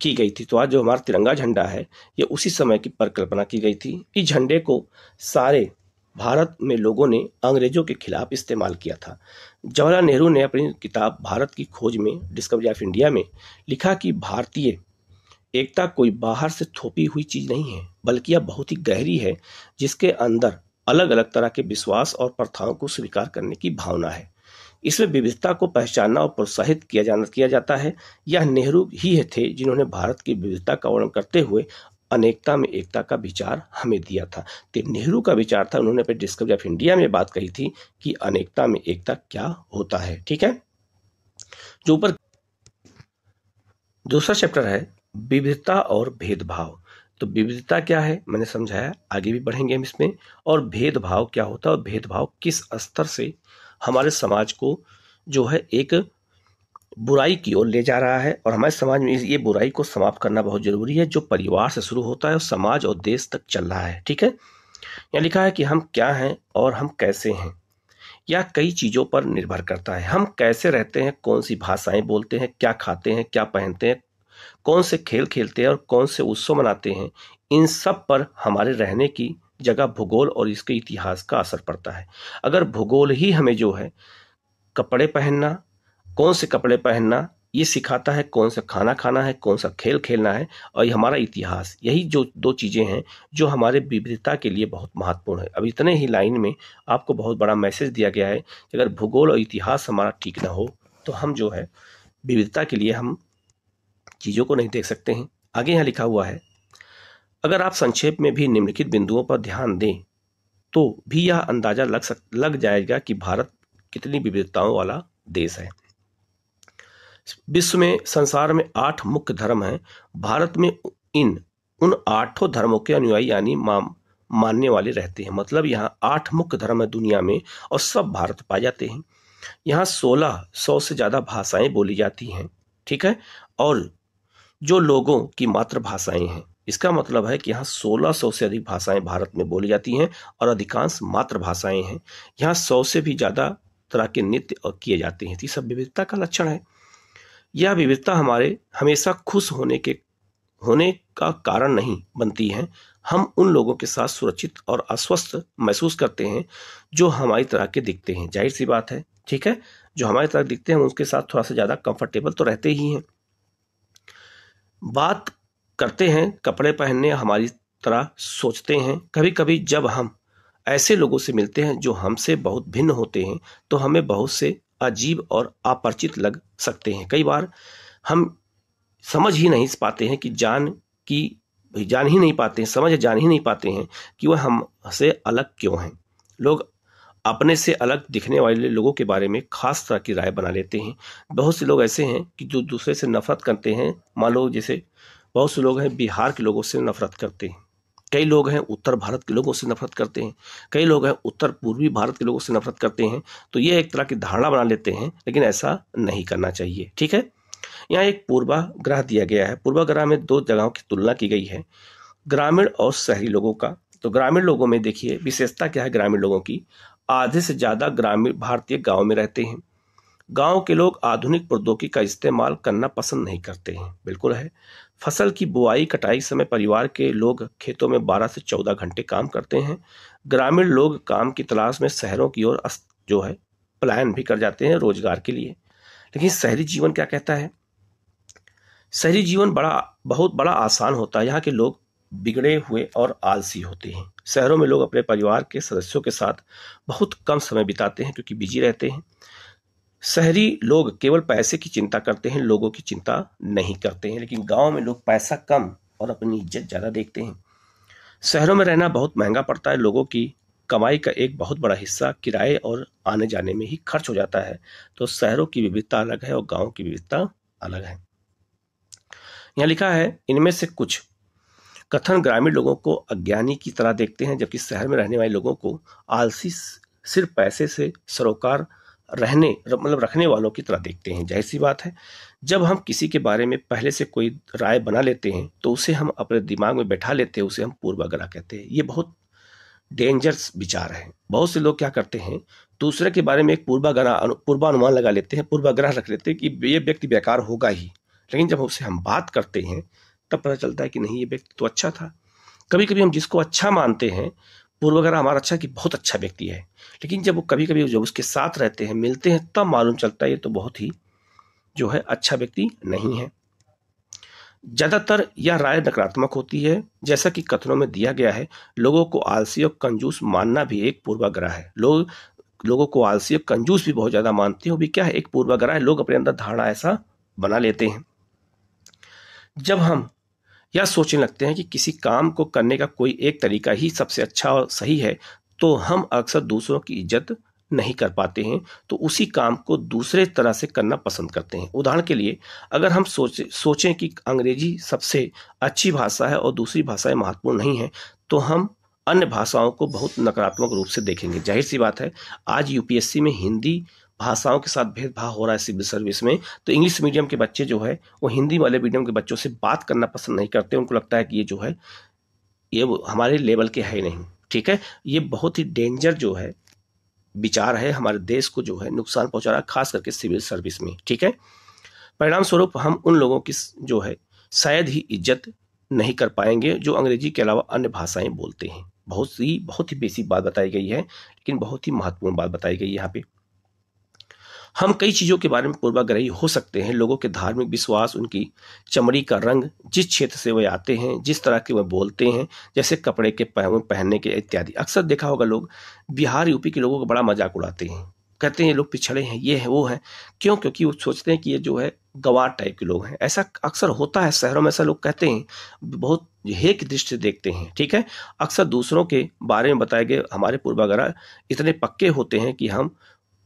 की गई थी। तो आज जो हमारा तिरंगा झंडा है, ये उसी समय की परिकल्पना की गई थी। इस झंडे को सारे भारत में लोगों ने अंग्रेजों के खिलाफ इस्तेमाल किया था। जवाहरलाल नेहरू ने अपनी किताब भारत की खोज में, डिस्कवरी ऑफ इंडिया में लिखा कि भारतीय एकता कोई बाहर से थोपी हुई चीज नहीं है, बल्कि यह बहुत ही गहरी है, जिसके अंदर अलग अलग तरह के विश्वास और प्रथाओं को स्वीकार करने की भावना है। इसमें विविधता को पहचानना और प्रोत्साहित किया जाता है। यह नेहरू ही थे जिन्होंने भारत की विविधता का वर्णन करते हुए अनेकता में एकता का विचार हमें दिया था। तो नेहरू का विचार था, उन्होंने अपने डिस्कवरी ऑफ इंडिया में बात कही थी कि अनेकता में एकता क्या होता है। ठीक है, जो ऊपर दूसरा चैप्टर है विविधता और भेदभाव। तो विविधता क्या है मैंने समझाया, आगे भी बढ़ेंगे हम इसमें। और भेदभाव क्या होता है और भेदभाव किस स्तर से हमारे समाज को जो है एक बुराई की ओर ले जा रहा है, और हमारे समाज में ये बुराई को समाप्त करना बहुत जरूरी है, जो परिवार से शुरू होता है और समाज और देश तक चल रहा है। ठीक है, यहाँ लिखा है कि हम क्या हैं और हम कैसे हैं, यह कई चीजों पर निर्भर करता है। हम कैसे रहते हैं, कौन सी भाषाएं बोलते हैं, क्या खाते हैं, क्या पहनते हैं, कौन से खेल खेलते हैं और कौन से उत्सव मनाते हैं, इन सब पर हमारे रहने की जगह, भूगोल और इसके इतिहास का असर पड़ता है। अगर भूगोल ही हमें जो है कपड़े पहनना, कौन से कपड़े पहनना ये सिखाता है, कौन सा खाना खाना है, कौन सा खेल खेलना है, और ये हमारा इतिहास, यही जो दो चीजें हैं जो हमारे विविधता के लिए बहुत महत्वपूर्ण है। अब इतने ही लाइन में आपको बहुत बड़ा मैसेज दिया गया है कि अगर भूगोल और इतिहास हमारा ठीक ना हो तो हम जो है विविधता के लिए हम चीजों को नहीं देख सकते हैं। आगे यहाँ लिखा हुआ है, अगर आप संक्षेप में भी निम्नलिखित बिंदुओं पर ध्यान दें तो भी यह अंदाजा लग जाएगा कि भारत कितनी विविधताओं वाला देश है। विश्व में, संसार में 8 मुख्य धर्म हैं। भारत में उन 8 धर्मों के अनुयायी यानी मानने वाले रहते हैं। मतलब यहाँ 8 मुख्य धर्म है दुनिया में और सब भारत पाए जाते हैं। यहाँ 1600 से ज्यादा भाषाएं बोली जाती हैं। ठीक है, और जो लोगों की मातृभाषाएं हैं, इसका मतलब है कि यहाँ 1600 से अधिक भाषाएं भारत में बोली जाती हैं और अधिकांश मातृभाषाएं हैं। यहाँ 100 से भी ज्यादा तरह के नृत्य किए जाते हैं। तो ये सब विविधता का लक्षण है। यह विविधता हमारे हमेशा खुश होने का कारण नहीं बनती है। हम उन लोगों के साथ सुरक्षित और अस्वस्थ महसूस करते हैं जो हमारी तरह के दिखते हैं। जाहिर सी बात है, ठीक है, जो हमारी तरह दिखते हैं उनके साथ थोड़ा सा ज्यादा कंफर्टेबल तो रहते ही हैं। बात करते हैं कपड़े पहनने, हमारी तरह सोचते हैं। कभी कभी जब हम ऐसे लोगों से मिलते हैं जो हमसे बहुत भिन्न होते हैं तो हमें बहुत से अजीब और अपरिचित लग सकते हैं। कई बार हम समझ ही नहीं पाते हैं कि जान ही नहीं पाते हैं कि वह हमसे अलग क्यों हैं। लोग अपने से अलग दिखने वाले लोगों के बारे में खास तरह की राय बना लेते हैं। बहुत से लोग ऐसे हैं कि जो दूसरे से नफरत करते हैं। मान लो जैसे बहुत से लोग हैं बिहार के लोगों से नफरत करते हैं, कई लोग हैं उत्तर भारत के लोगों से नफरत करते हैं, कई लोग हैं उत्तर पूर्वी भारत के लोगों से नफरत करते हैं। तो ये एक तरह की धारणा बना लेते हैं, लेकिन ऐसा नहीं करना चाहिए। ठीक है, यहाँ एक पूर्वाग्रह दिया गया है। पूर्वाग्रह में दो जगहों की तुलना की गई है, ग्रामीण और शहरी लोगों का। तो ग्रामीण लोगों में देखिए विशेषता क्या है ग्रामीण लोगों की, आधे से ज्यादा ग्रामीण भारतीय गांव में रहते हैं। गांव के लोग आधुनिक प्रौद्योगिकी का इस्तेमाल करना पसंद नहीं करते हैं, बिल्कुल है। फसल की बुआई कटाई समय परिवार के लोग खेतों में 12 से 14 घंटे काम करते हैं। ग्रामीण लोग काम की तलाश में शहरों की ओर जो है पलायन भी कर जाते हैं रोजगार के लिए। लेकिन शहरी जीवन क्या कहता है? शहरी जीवन बहुत बड़ा आसान होता है। यहाँ के लोग बिगड़े हुए और आलसी होते हैं। शहरों में लोग अपने परिवार के सदस्यों के साथ बहुत कम समय बिताते हैं क्योंकि बिजी रहते हैं। शहरी लोग केवल पैसे की चिंता करते हैं, लोगों की चिंता नहीं करते हैं। लेकिन गांव में लोग पैसा कम और अपनी इज्जत ज्यादा देखते हैं। शहरों में रहना बहुत महंगा पड़ता है, लोगों की कमाई का एक बहुत बड़ा हिस्सा किराए और आने जाने में ही खर्च हो जाता है। तो शहरों की विविधता अलग है और गांव की विविधता अलग है। यहाँ लिखा है इनमें से कुछ कथन ग्रामीण लोगों को अज्ञानी की तरह देखते हैं, जबकि शहर में रहने वाले लोगों को आलसी, सिर्फ पैसे से सरोकार रखने वालों की तरह देखते हैं। जाहिर सी बात है, जब हम किसी के बारे में पहले से कोई राय बना लेते हैं तो उसे हम अपने दिमाग में बैठा लेते हैं, उसे हम पूर्वाग्रह कहते हैं। ये बहुत डेंजरस विचार है। बहुत से लोग क्या करते हैं, दूसरे के बारे में एक पूर्वानुमान लगा लेते हैं, पूर्वाग्रह रख लेते हैं कि ये व्यक्ति बेकार होगा ही। लेकिन जब उससे हम बात करते हैं तब पता चलता है कि नहीं, ये व्यक्ति तो अच्छा था। कभी कभी हम जिसको अच्छा मानते हैं, पूर्वाग्रह हमारा अच्छा कि बहुत अच्छा व्यक्ति है, लेकिन जब वो कभी कभी जब उसके साथ रहते हैं, मिलते हैं, तब मालूम चलता है ये तो बहुत ही जो है अच्छा व्यक्ति नहीं है। ज्यादातर यह राय नकारात्मक होती है। जैसा कि कथनों में दिया गया है, लोगों को आलसी और कंजूस मानना भी एक पूर्वाग्रह है। लोगों को आलसी और कंजूस भी बहुत ज्यादा मानते हैं, वो भी क्या है, एक पूर्वाग्रह है। लोग अपने अंदर धारणा ऐसा बना लेते हैं। जब हम यह सोचने लगते हैं कि किसी काम को करने का कोई एक तरीका ही सबसे अच्छा और सही है, तो हम अक्सर दूसरों की इज्जत नहीं कर पाते हैं, तो उसी काम को दूसरे तरह से करना पसंद करते हैं। उदाहरण के लिए, अगर हम सोचें कि अंग्रेजी सबसे अच्छी भाषा है और दूसरी भाषाएं महत्वपूर्ण नहीं है, तो हम अन्य भाषाओं को बहुत नकारात्मक रूप से देखेंगे। जाहिर सी बात है, आज यूपीएससी में हिंदी भाषाओं के साथ भेदभाव हो रहा है सिविल सर्विस में। तो इंग्लिश मीडियम के बच्चे जो है वो हिंदी वाले मीडियम के बच्चों से बात करना पसंद नहीं करते। उनको लगता है कि ये जो है ये हमारे लेवल के है नहीं। ठीक है, ये बहुत ही डेंजर जो है विचार है, हमारे देश को जो है नुकसान पहुंचा रहा है, खास करके सिविल सर्विस में। ठीक है, परिणाम स्वरूप हम उन लोगों की जो है शायद ही इज्जत नहीं कर पाएंगे जो अंग्रेजी के अलावा अन्य भाषाएं बोलते हैं। बहुत ही बेसिक बात बताई गई है, लेकिन बहुत ही महत्वपूर्ण बात बताई गई है यहाँ पे। हम कई चीजों के बारे में पूर्वाग्रही हो सकते हैं। लोगों के धार्मिक विश्वास, उनकी चमड़ी का रंग, जिस क्षेत्र से वे आते हैं, जिस तरह के वे बोलते हैं, जैसे कपड़े के पहनने के इत्यादि। अक्सर देखा होगा लोग बिहार यूपी के लोगों का बड़ा मजाक उड़ाते हैं, कहते हैं ये लोग पिछड़े हैं, ये है वो है। क्यों? क्योंकि वो सोचते हैं कि ये जो है गंवार टाइप के लोग हैं। ऐसा अक्सर होता है, शहरों में ऐसा लोग कहते हैं, बहुत हे की दृष्टि से देखते हैं। ठीक है, अक्सर दूसरों के बारे में बताए गए हमारे पूर्वाग्रह इतने पक्के होते हैं कि हम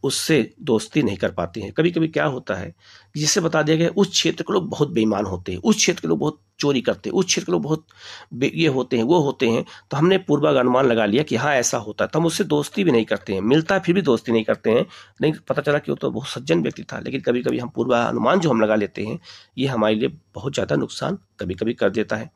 उससे दोस्ती नहीं कर पाते हैं। कभी कभी क्या होता है, जिससे बता दिया गया उस क्षेत्र के लोग बहुत बेईमान होते हैं, उस क्षेत्र के लोग बहुत चोरी करते हैं, उस क्षेत्र के लोग बहुत ये होते हैं, वो होते हैं, तो हमने पूर्वानुमान लगा लिया कि हाँ ऐसा होता है, तो हम उससे दोस्ती भी नहीं करते हैं। मिलता है फिर भी दोस्ती नहीं करते हैं। नहीं, पता चला कि वो तो बहुत सज्जन व्यक्ति था, लेकिन कभी कभी हम पूर्वानुमान जो हम लगा लेते हैं, ये हमारे लिए बहुत ज़्यादा नुकसान कभी कभी कर देता है।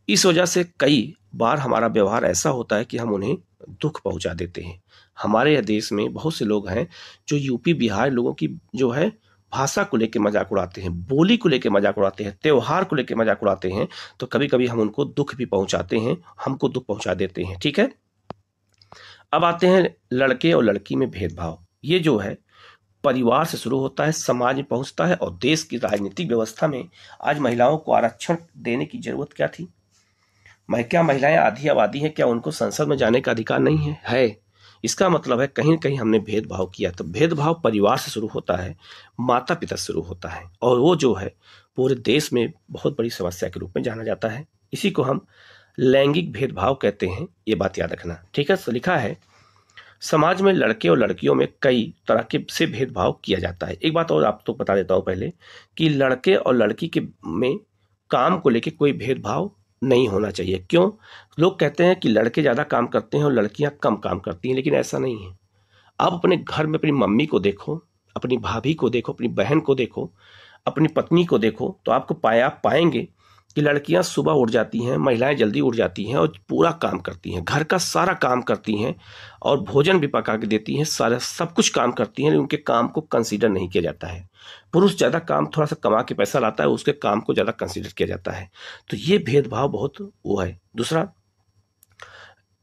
इस वजह से कई बार हमारा व्यवहार ऐसा होता है कि हम उन्हें दुख पहुंचा देते हैं। हमारे देश में बहुत से लोग हैं जो यूपी बिहार लोगों की जो है भाषा को लेकर मजाक उड़ाते हैं, बोली को लेकर मजाक उड़ाते हैं, त्योहार को लेकर मजाक उड़ाते हैं। तो कभी कभी हम उनको दुख भी पहुंचाते हैं, हमको दुख पहुंचा देते हैं। ठीक है, अब आते हैं लड़के और लड़की में भेदभाव। ये जो है परिवार से शुरू होता है, समाज में पहुंचता है और देश की राजनीतिक व्यवस्था में। आज महिलाओं को आरक्षण देने की जरूरत क्या थी? क्या महिलाएं आधी आबादी हैं? क्या उनको संसद में जाने का अधिकार नहीं है? इसका मतलब है कहीं न कहीं हमने भेदभाव किया। तो भेदभाव परिवार से शुरू होता है, माता पिता से शुरू होता है, और वो जो है पूरे देश में बहुत बड़ी समस्या के रूप में जाना जाता है। इसी को हम लैंगिक भेदभाव कहते हैं, ये बात याद रखना। ठीक है, तो लिखा है समाज में लड़के और लड़कियों में कई तरह के से भेदभाव किया जाता है। एक बात और आप तो बता देता हूँ पहले कि लड़के और लड़की के में काम को लेके कोई भेदभाव नहीं होना चाहिए। क्यों? लोग कहते हैं कि लड़के ज़्यादा काम करते हैं और लड़कियां कम काम करती हैं, लेकिन ऐसा नहीं है। आप अपने घर में अपनी मम्मी को देखो, अपनी भाभी को देखो, अपनी बहन को देखो, अपनी पत्नी को देखो, तो आप पाएंगे कि लड़कियां सुबह उठ जाती हैं, महिलाएं जल्दी उठ जाती हैं और पूरा काम करती हैं, घर का सारा काम करती हैं और भोजन भी पका के देती हैं, सारा सब कुछ काम करती हैं, लेकिन उनके काम को कंसीडर नहीं किया जाता है। पुरुष ज़्यादा काम थोड़ा सा कमा के पैसा लाता है, उसके काम को ज़्यादा कंसीडर किया जाता है। तो ये भेदभाव बहुत वो है। दूसरा,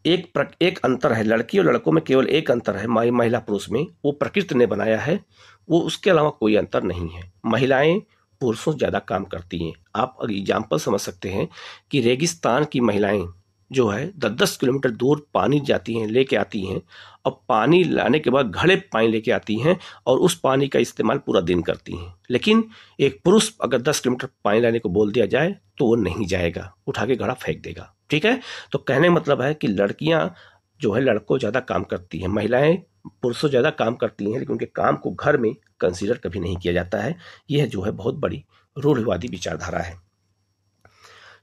एक अंतर है, लड़की और लड़कों में केवल एक अंतर है महिला पुरुष में, वो प्रकृति ने बनाया है, वो उसके अलावा कोई अंतर नहीं है। महिलाएं पुरुषों से ज़्यादा काम करती हैं। आप एग्जाम्पल समझ सकते हैं कि रेगिस्तान की महिलाएं जो है 10-10 किलोमीटर दूर पानी जाती हैं, लेके आती हैं, और पानी लाने के बाद घड़े पानी लेके आती हैं और उस पानी का इस्तेमाल पूरा दिन करती हैं। लेकिन एक पुरुष अगर 10 किलोमीटर पानी लाने को बोल दिया जाए तो वो नहीं जाएगा, उठा के घड़ा फेंक देगा। ठीक है, तो कहने मतलब है कि लड़कियां जो है लड़कों ज़्यादा काम करती हैं, महिलाएं पुरुषों ज़्यादा काम करती हैं, लेकिन उनके काम को घर में कंसीडर कभी नहीं किया जाता है। यह जो है बहुत बड़ी रूढ़िवादी विचारधारा है।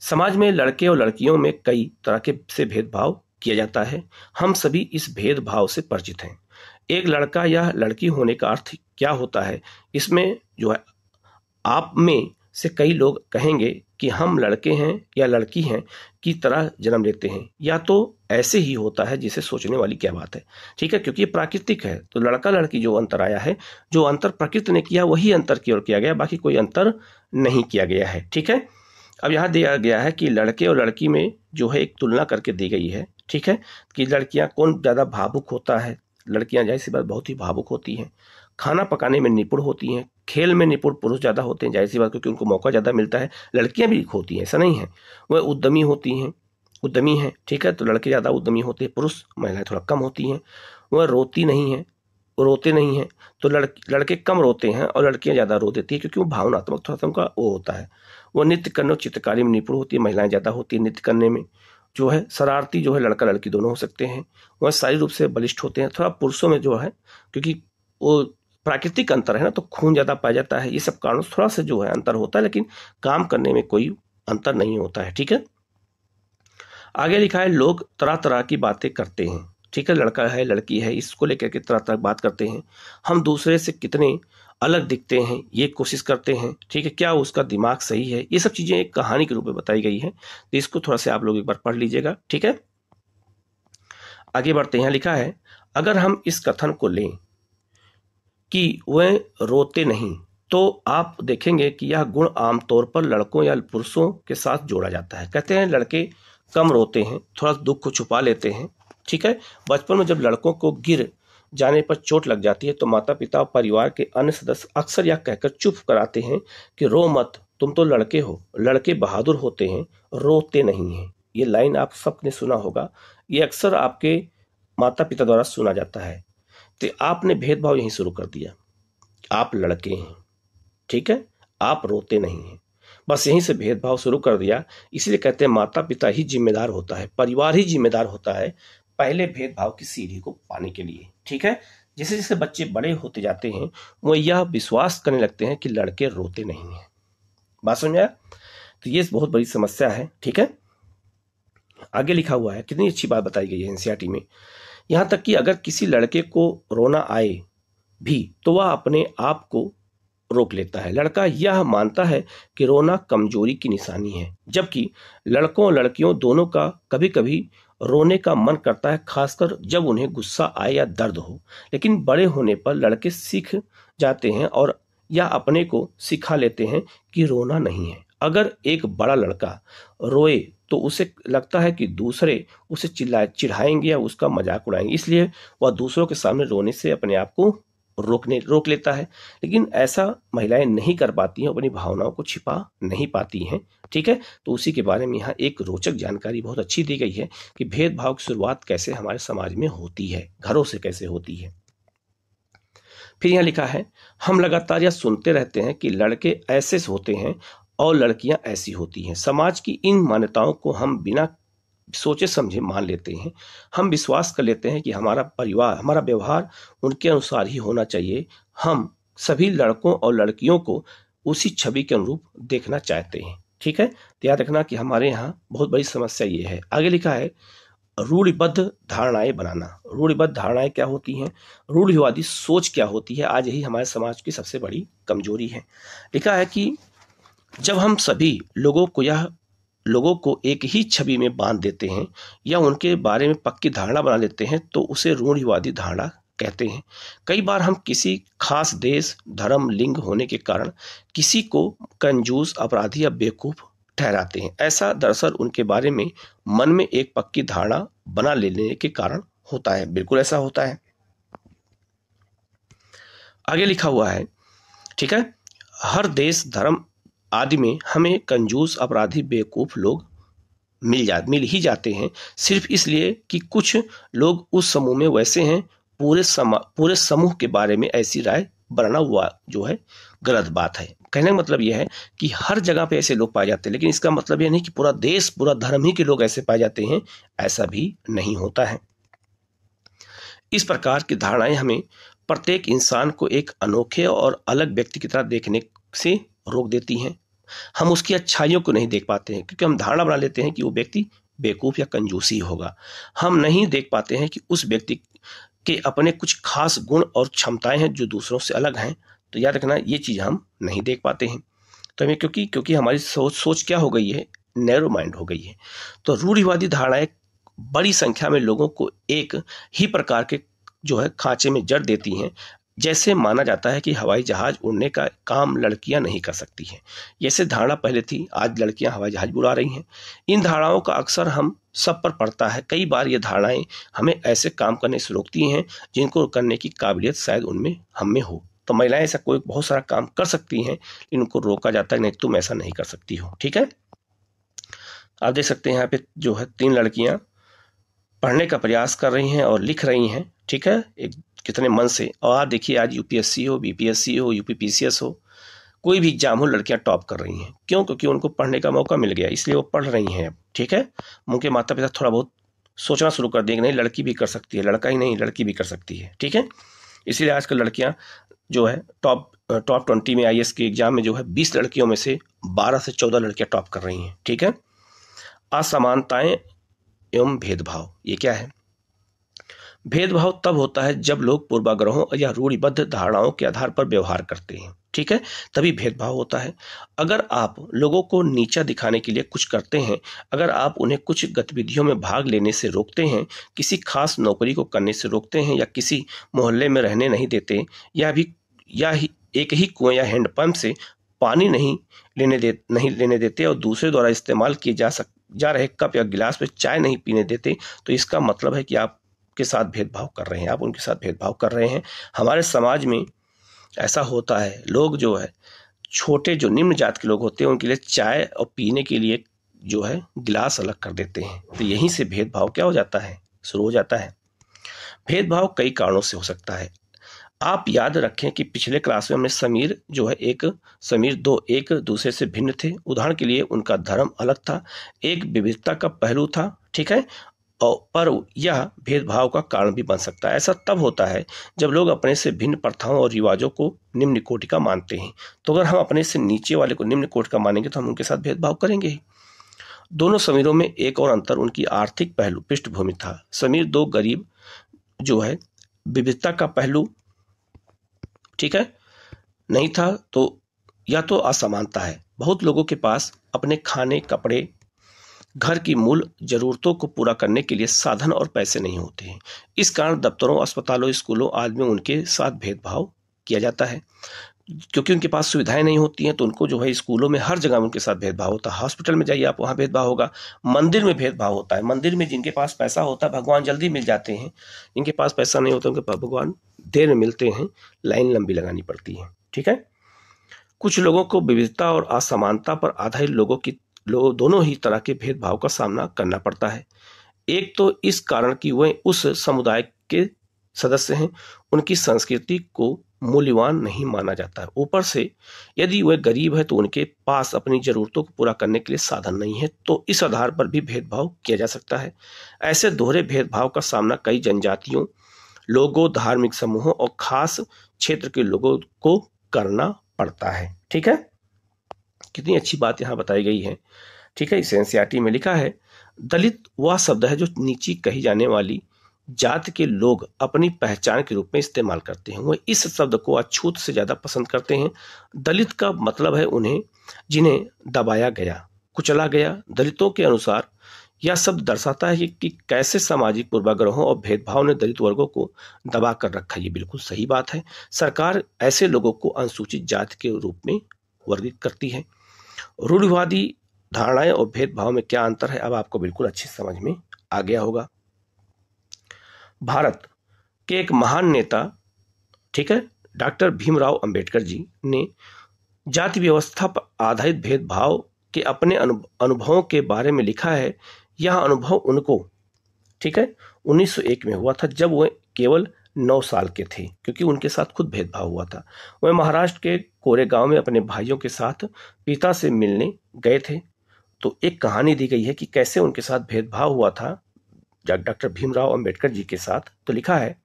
समाज में लड़के और लड़कियों में कई तरह के से भेदभाव किया जाता है। हम सभी इस भेदभाव से परिचित हैं। एक लड़का या लड़की होने का अर्थ क्या होता है, इसमें जो है आप में से कई लोग कहेंगे कि हम लड़के हैं या लड़की हैं की तरह जन्म लेते हैं, या तो ऐसे ही होता है, जिसे सोचने वाली क्या बात है। ठीक है, क्योंकि ये प्राकृतिक है। तो लड़का लड़की जो अंतर आया है, जो अंतर प्रकृति ने किया वही अंतर की ओर किया गया, बाकी कोई अंतर नहीं किया गया है। ठीक है, अब यहाँ दिया गया है कि लड़के और लड़की में जो है एक तुलना करके दी गई है। ठीक है, कि लड़कियां कौन ज़्यादा भावुक होता है। लड़कियां जाहिर सी बात बहुत ही भावुक होती हैं, खाना पकाने में निपुण होती हैं, खेल में निपुण पुरुष ज़्यादा होते हैं, जाहिर सी बात, क्योंकि उनको मौका ज़्यादा मिलता है। लड़कियां भी होती हैं, ऐसा नहीं है। वह उद्यमी होती हैं, उद्यमी हैं। ठीक है, तो लड़के ज़्यादा उद्यमी होते हैं, पुरुष महिलाएं थोड़ा कम होती हैं। वह रोती नहीं है, रोते नहीं हैं, तो लड़के कम रोते हैं और लड़कियां ज़्यादा रो देती है, क्योंकि वो भावनात्मक थोड़ा सा उनका वो होता है। वो नृत्य करने और चित्रकारी में निपुण होती है, महिलाएं ज़्यादा होती है नृत्य करने में। जो है शरारती जो है लड़का लड़की दोनों हो सकते हैं। वह शारीरिक रूप से बलिष्ठ होते हैं। थोड़ा पुरुषों में जो है, क्योंकि वो प्राकृतिक अंतर है ना, तो खून ज़्यादा पाया जाता है। ये सब कारणों से थोड़ा सा जो है अंतर होता है, लेकिन काम करने में कोई अंतर नहीं होता है। ठीक है, आगे लिखा है लोग तरह तरह की बातें करते हैं। ठीक है, लड़का है लड़की है, इसको लेकर के तरह तरह बात करते हैं। हम दूसरे से कितने अलग दिखते हैं ये कोशिश करते हैं। ठीक है, क्या उसका दिमाग सही है, ये सब चीज़ें एक कहानी के रूप में बताई गई हैं, तो इसको थोड़ा सा आप लोग एक बार पढ़ लीजिएगा। ठीक है, आगे बढ़ते हैं। लिखा है अगर हम इस कथन को लें कि वह रोते नहीं, तो आप देखेंगे कि यह गुण आमतौर पर लड़कों या पुरुषों के साथ जोड़ा जाता है। कहते हैं लड़के कम रोते हैं, थोड़ा दुख को छुपा लेते हैं। ठीक है, बचपन में जब लड़कों को गिर जाने पर चोट लग जाती है तो माता पिता और परिवार के अन्य सदस्य अक्सर यह कहकर चुप कराते हैं कि रो मत, तुम तो लड़के हो, लड़के बहादुर होते हैं, रोते नहीं हैं। ये लाइन आप सबने सुना होगा, ये अक्सर आपके माता पिता द्वारा सुना जाता है। तो आपने भेदभाव यहीं शुरू कर दिया, आप लड़के हैं, ठीक है, आप रोते नहीं हैं, बस यहीं से भेदभाव शुरू कर दिया। इसलिए कहते हैं माता पिता ही जिम्मेदार होता है, परिवार ही जिम्मेदार होता है पहले भेदभाव की सीढ़ी को पाने के लिए। ठीक है, जैसे जैसे बच्चे बड़े होते जाते हैं वो यह विश्वास करने लगते हैं कि लड़के रोते नहीं हैं। बात समझ में आया? तो ये बहुत बड़ी समस्या है। ठीक है, आगे लिखा हुआ है, कितनी अच्छी बात बताई गई है एनसीईआरटी में। यहाँ तक कि अगर किसी लड़के को रोना आए भी तो वह अपने आप को रोक लेता है। लड़का यह मानता है कि रोना कमजोरी की निशानी है, जबकि लड़कों और लड़कियों दोनों का कभी कभी रोने का मन करता है, खासकर जब उन्हें गुस्सा आए या दर्द हो। लेकिन बड़े होने पर लड़के सीख जाते हैं और या अपने को सिखा लेते हैं कि रोना नहीं है। अगर एक बड़ा लड़का रोए तो उसे लगता है कि दूसरे उसे चिढ़ाएंगे या उसका मजाक उड़ाएंगे, इसलिए वह दूसरों के सामने रोने से अपने आप को रोक लेता है। लेकिन ऐसा महिलाएं नहीं कर पाती हैं, अपनी भावनाओं को छिपा नहीं पाती हैं। ठीक है, तो उसी के बारे में यहाँ एक रोचक जानकारी बहुत अच्छी दी गई है कि भेदभाव की शुरुआत कैसे हमारे समाज में होती है, घरों से कैसे होती है। फिर यहाँ लिखा है हम लगातार यह सुनते रहते हैं कि लड़के ऐसे होते हैं और लड़कियां ऐसी होती हैं। समाज की इन मान्यताओं को हम बिना सोचे समझे मान लेते हैं। हम विश्वास कर लेते हैं कि हमारा परिवार, हमारा व्यवहार उनके अनुसार ही होना चाहिए। हम सभी लड़कों और लड़कियों को उसी छवि के अनुरूप देखना चाहते हैं। ठीक है, तो याद रखना कि हमारे यहाँ बहुत बड़ी समस्या ये है। आगे लिखा है रूढ़िबद्ध धारणाएं बनाना। रूढ़िबद्ध धारणाएं क्या होती हैं, रूढ़िवादी सोच क्या होती है, आज यही हमारे समाज की सबसे बड़ी कमजोरी है। लिखा है कि जब हम सभी लोगों को एक ही छवि में बांध देते हैं या उनके बारे में पक्की धारणा बना लेते हैं तो उसे रूढ़िवादी धारणा कहते हैं। कई बार हम किसी खास देश, धर्म, लिंग होने के कारण किसी को कंजूस, अपराधी या बेवकूफ ठहराते हैं। ऐसा दरअसल उनके बारे में मन में एक पक्की धारणा बना लेने के कारण होता है। बिल्कुल ऐसा होता है। आगे लिखा हुआ है, ठीक है, हर देश, धर्म आदि में हमें कंजूस, अपराधी, बेवकूफ लोग मिल ही जाते हैं, सिर्फ इसलिए कि कुछ लोग उस समूह में वैसे हैं। पूरे समूह के बारे में ऐसी राय बनाना हुआ जो है गलत बात है। कहने का मतलब यह है कि हर जगह पे ऐसे लोग पाए जाते हैं, लेकिन इसका मतलब यह नहीं कि पूरा देश, पूरा धर्म ही के लोग ऐसे पाए जाते हैं, ऐसा भी नहीं होता है। इस प्रकार की धारणाएं हमें प्रत्येक इंसान को एक अनोखे और अलग व्यक्ति की तरह देखने से रोक देती हैं। हम उसकी अच्छाइयों को नहीं देख पाते हैं क्योंकि हम धारणा बना लेते हैं कि वो व्यक्ति बेवकूफ या कंजूसी होगा। हम नहीं देख पाते हैं कि उस व्यक्ति के अपने कुछ खास गुण और क्षमताएं हैं जो दूसरों से अलग हैं। तो याद रखना, ये चीज हम नहीं देख पाते हैं। तो हमें क्योंकि हमारी सोच क्या हो गई है, नैरो माइंड हो गई है। तो रूढ़िवादी धारणाएं बड़ी संख्या में लोगों को एक ही प्रकार के जो है खांचे में जड़ देती हैं। जैसे माना जाता है कि हवाई जहाज उड़ने का काम लड़कियां नहीं कर सकती हैं। जैसे धारणा पहले थी, आज लड़कियां हवाई जहाज उड़ा रही हैं। इन धारणाओं का अक्सर हम सब पर पड़ता है। कई बार ये धारणाएं हमें ऐसे काम करने से रोकती हैं जिनको करने की काबिलियत शायद हम में हो। तो महिलाएं ऐसा कोई बहुत सारा काम कर सकती हैं, इनको रोका जाता है, नहीं तुम ऐसा नहीं कर सकती हो। ठीक है, आप देख सकते हैं यहाँ पे जो है 3 लड़कियां पढ़ने का प्रयास कर रही हैं और लिख रही हैं। ठीक है, एक कितने मन से। और आप देखिए, आज यूपीएससी हो, बीपीएससी हो, यूपीपीसीएस हो, कोई भी एग्जाम हो, लड़कियां टॉप कर रही हैं। क्यों? क्योंकि उनको पढ़ने का मौका मिल गया, इसलिए वो पढ़ रही हैं अब। ठीक है, उनके माता पिता थोड़ा बहुत सोचना शुरू कर देंगे, नहीं लड़की भी कर सकती है, लड़का ही नहीं लड़की भी कर सकती है। ठीक है, इसीलिए आजकल लड़कियां जो है टॉप 20 में आईएएस के एग्जाम में जो है 20 लड़कियों में से 12 से 14 लड़कियां टॉप कर रही हैं। ठीक है, असमानताएं एवं भेदभाव, ये क्या है? भेदभाव तब होता है जब लोग पूर्वाग्रहों या रूढ़िबद्ध धारणाओं के आधार पर व्यवहार करते हैं। ठीक है, तभी भेदभाव होता है। अगर आप लोगों को नीचा दिखाने के लिए कुछ करते हैं, अगर आप उन्हें कुछ गतिविधियों में भाग लेने से रोकते हैं, किसी खास नौकरी को करने से रोकते हैं, या किसी मोहल्ले में रहने नहीं देते, एक ही कुएं या हैंडपंप से पानी नहीं लेने देते और दूसरे द्वारा इस्तेमाल किए जा रहे कप या गिलास में चाय नहीं पीने देते, तो इसका मतलब है कि आप के साथ भेदभाव कर रहे हैं, आप उनके साथ भेदभाव कर रहे हैं। हमारे समाज में ऐसा होता है, लोग जो है छोटे जो निम्न जात के लोग होते हैं उनके लिए चाय और पीने के लिए जो है गिलास अलग कर देते हैं। तो यहीं से भेदभाव क्या हो जाता है, शुरू हो जाता है। भेदभाव कई कारणों से हो सकता है। आप याद रखें कि पिछले क्लास में हमने समीर दो एक दूसरे से भिन्न थे। उदाहरण के लिए उनका धर्म अलग था, एक विविधता का पहलू था। ठीक है, पर यह भेदभाव का कारण भी बन सकता है। ऐसा तब होता है जब लोग अपने से भिन्न प्रथाओं और रिवाजों को निम्न कोटि का मानते हैं। तो अगर हम अपने से नीचे वाले को निम्न कोटि का मानेंगे तो हम उनके साथ भेदभाव करेंगे ही। दोनों समीरों में एक और अंतर उनकी आर्थिक पृष्ठभूमि था। समीर 2 गरीब जो है विविधता का पहलू, ठीक है, नहीं था, तो या तो असमानता है। बहुत लोगों के पास अपने खाने, कपड़े, घर की मूल जरूरतों को पूरा करने के लिए साधन और पैसे नहीं होते हैं। इस कारण दफ्तरों, अस्पतालों, स्कूलों आदि में उनके साथ भेदभाव किया जाता है। क्योंकि उनके पास सुविधाएं नहीं होती हैं तो उनको जो है स्कूलों में हर जगह उनके साथ भेदभाव होता है। हॉस्पिटल में जाइए आप, वहाँ भेदभाव होगा। मंदिर में भेदभाव होता है। मंदिर में जिनके पास पैसा होता है भगवान जल्दी मिल जाते हैं, जिनके पास पैसा नहीं होता उनके भगवान देर में मिलते हैं, लाइन लंबी लगानी पड़ती है। ठीक है, कुछ लोगों को विविधता और असमानता पर आधारित दोनों ही तरह के भेदभाव का सामना करना पड़ता है। एक तो इस कारण कि वह उस समुदाय के सदस्य हैं, उनकी संस्कृति को मूल्यवान नहीं माना जाता है। ऊपर से यदि वह गरीब है तो उनके पास अपनी जरूरतों को पूरा करने के लिए साधन नहीं है, तो इस आधार पर भी भेदभाव किया जा सकता है। ऐसे दोहरे भेदभाव का सामना कई जनजातियों, लोगों, धार्मिक समूहों और खास क्षेत्र के लोगों को करना पड़ता है। ठीक है, कितनी अच्छी बात यहाँ बताई गई है। ठीक है, इस एनसीईआरटी में लिखा है, दलित वह शब्द है जो नीची कही जाने वाली जाति के लोग अपनी पहचान के रूप में इस्तेमाल करते हैं। वह इस शब्द को अछूत से ज्यादा पसंद करते हैं। दलित का मतलब है उन्हें जिन्हें दबाया गया, कुचला गया। दलितों के अनुसार यह शब्द दर्शाता है कि कैसे सामाजिक पूर्वाग्रहों और भेदभाव ने दलित वर्गों को दबा कर रखा। ये बिल्कुल सही बात है। सरकार ऐसे लोगों को अनुसूचित जाति के रूप में वर्गीकृत करती है। रूढ़िवादी धारणाएं और भेदभाव में क्या अंतर है, अब आपको बिल्कुल अच्छी समझ में आ गया होगा। भारत के एक महान नेता, ठीक है, डॉक्टर भीमराव अंबेडकर जी ने जाति व्यवस्था पर आधारित भेदभाव के अपने अनुभवों के बारे में लिखा है। यह अनुभव उनको, ठीक है, 1901 में हुआ था, जब वह केवल 9 साल के थे, क्योंकि उनके साथ खुद भेदभाव हुआ था। वह महाराष्ट्र के कोरेगांव में अपने भाइयों के साथ पिता से मिलने गए थे। तो एक कहानी दी गई है कि कैसे उनके साथ भेदभाव हुआ था डॉक्टर भीमराव अंबेडकर जी के साथ। तो लिखा है,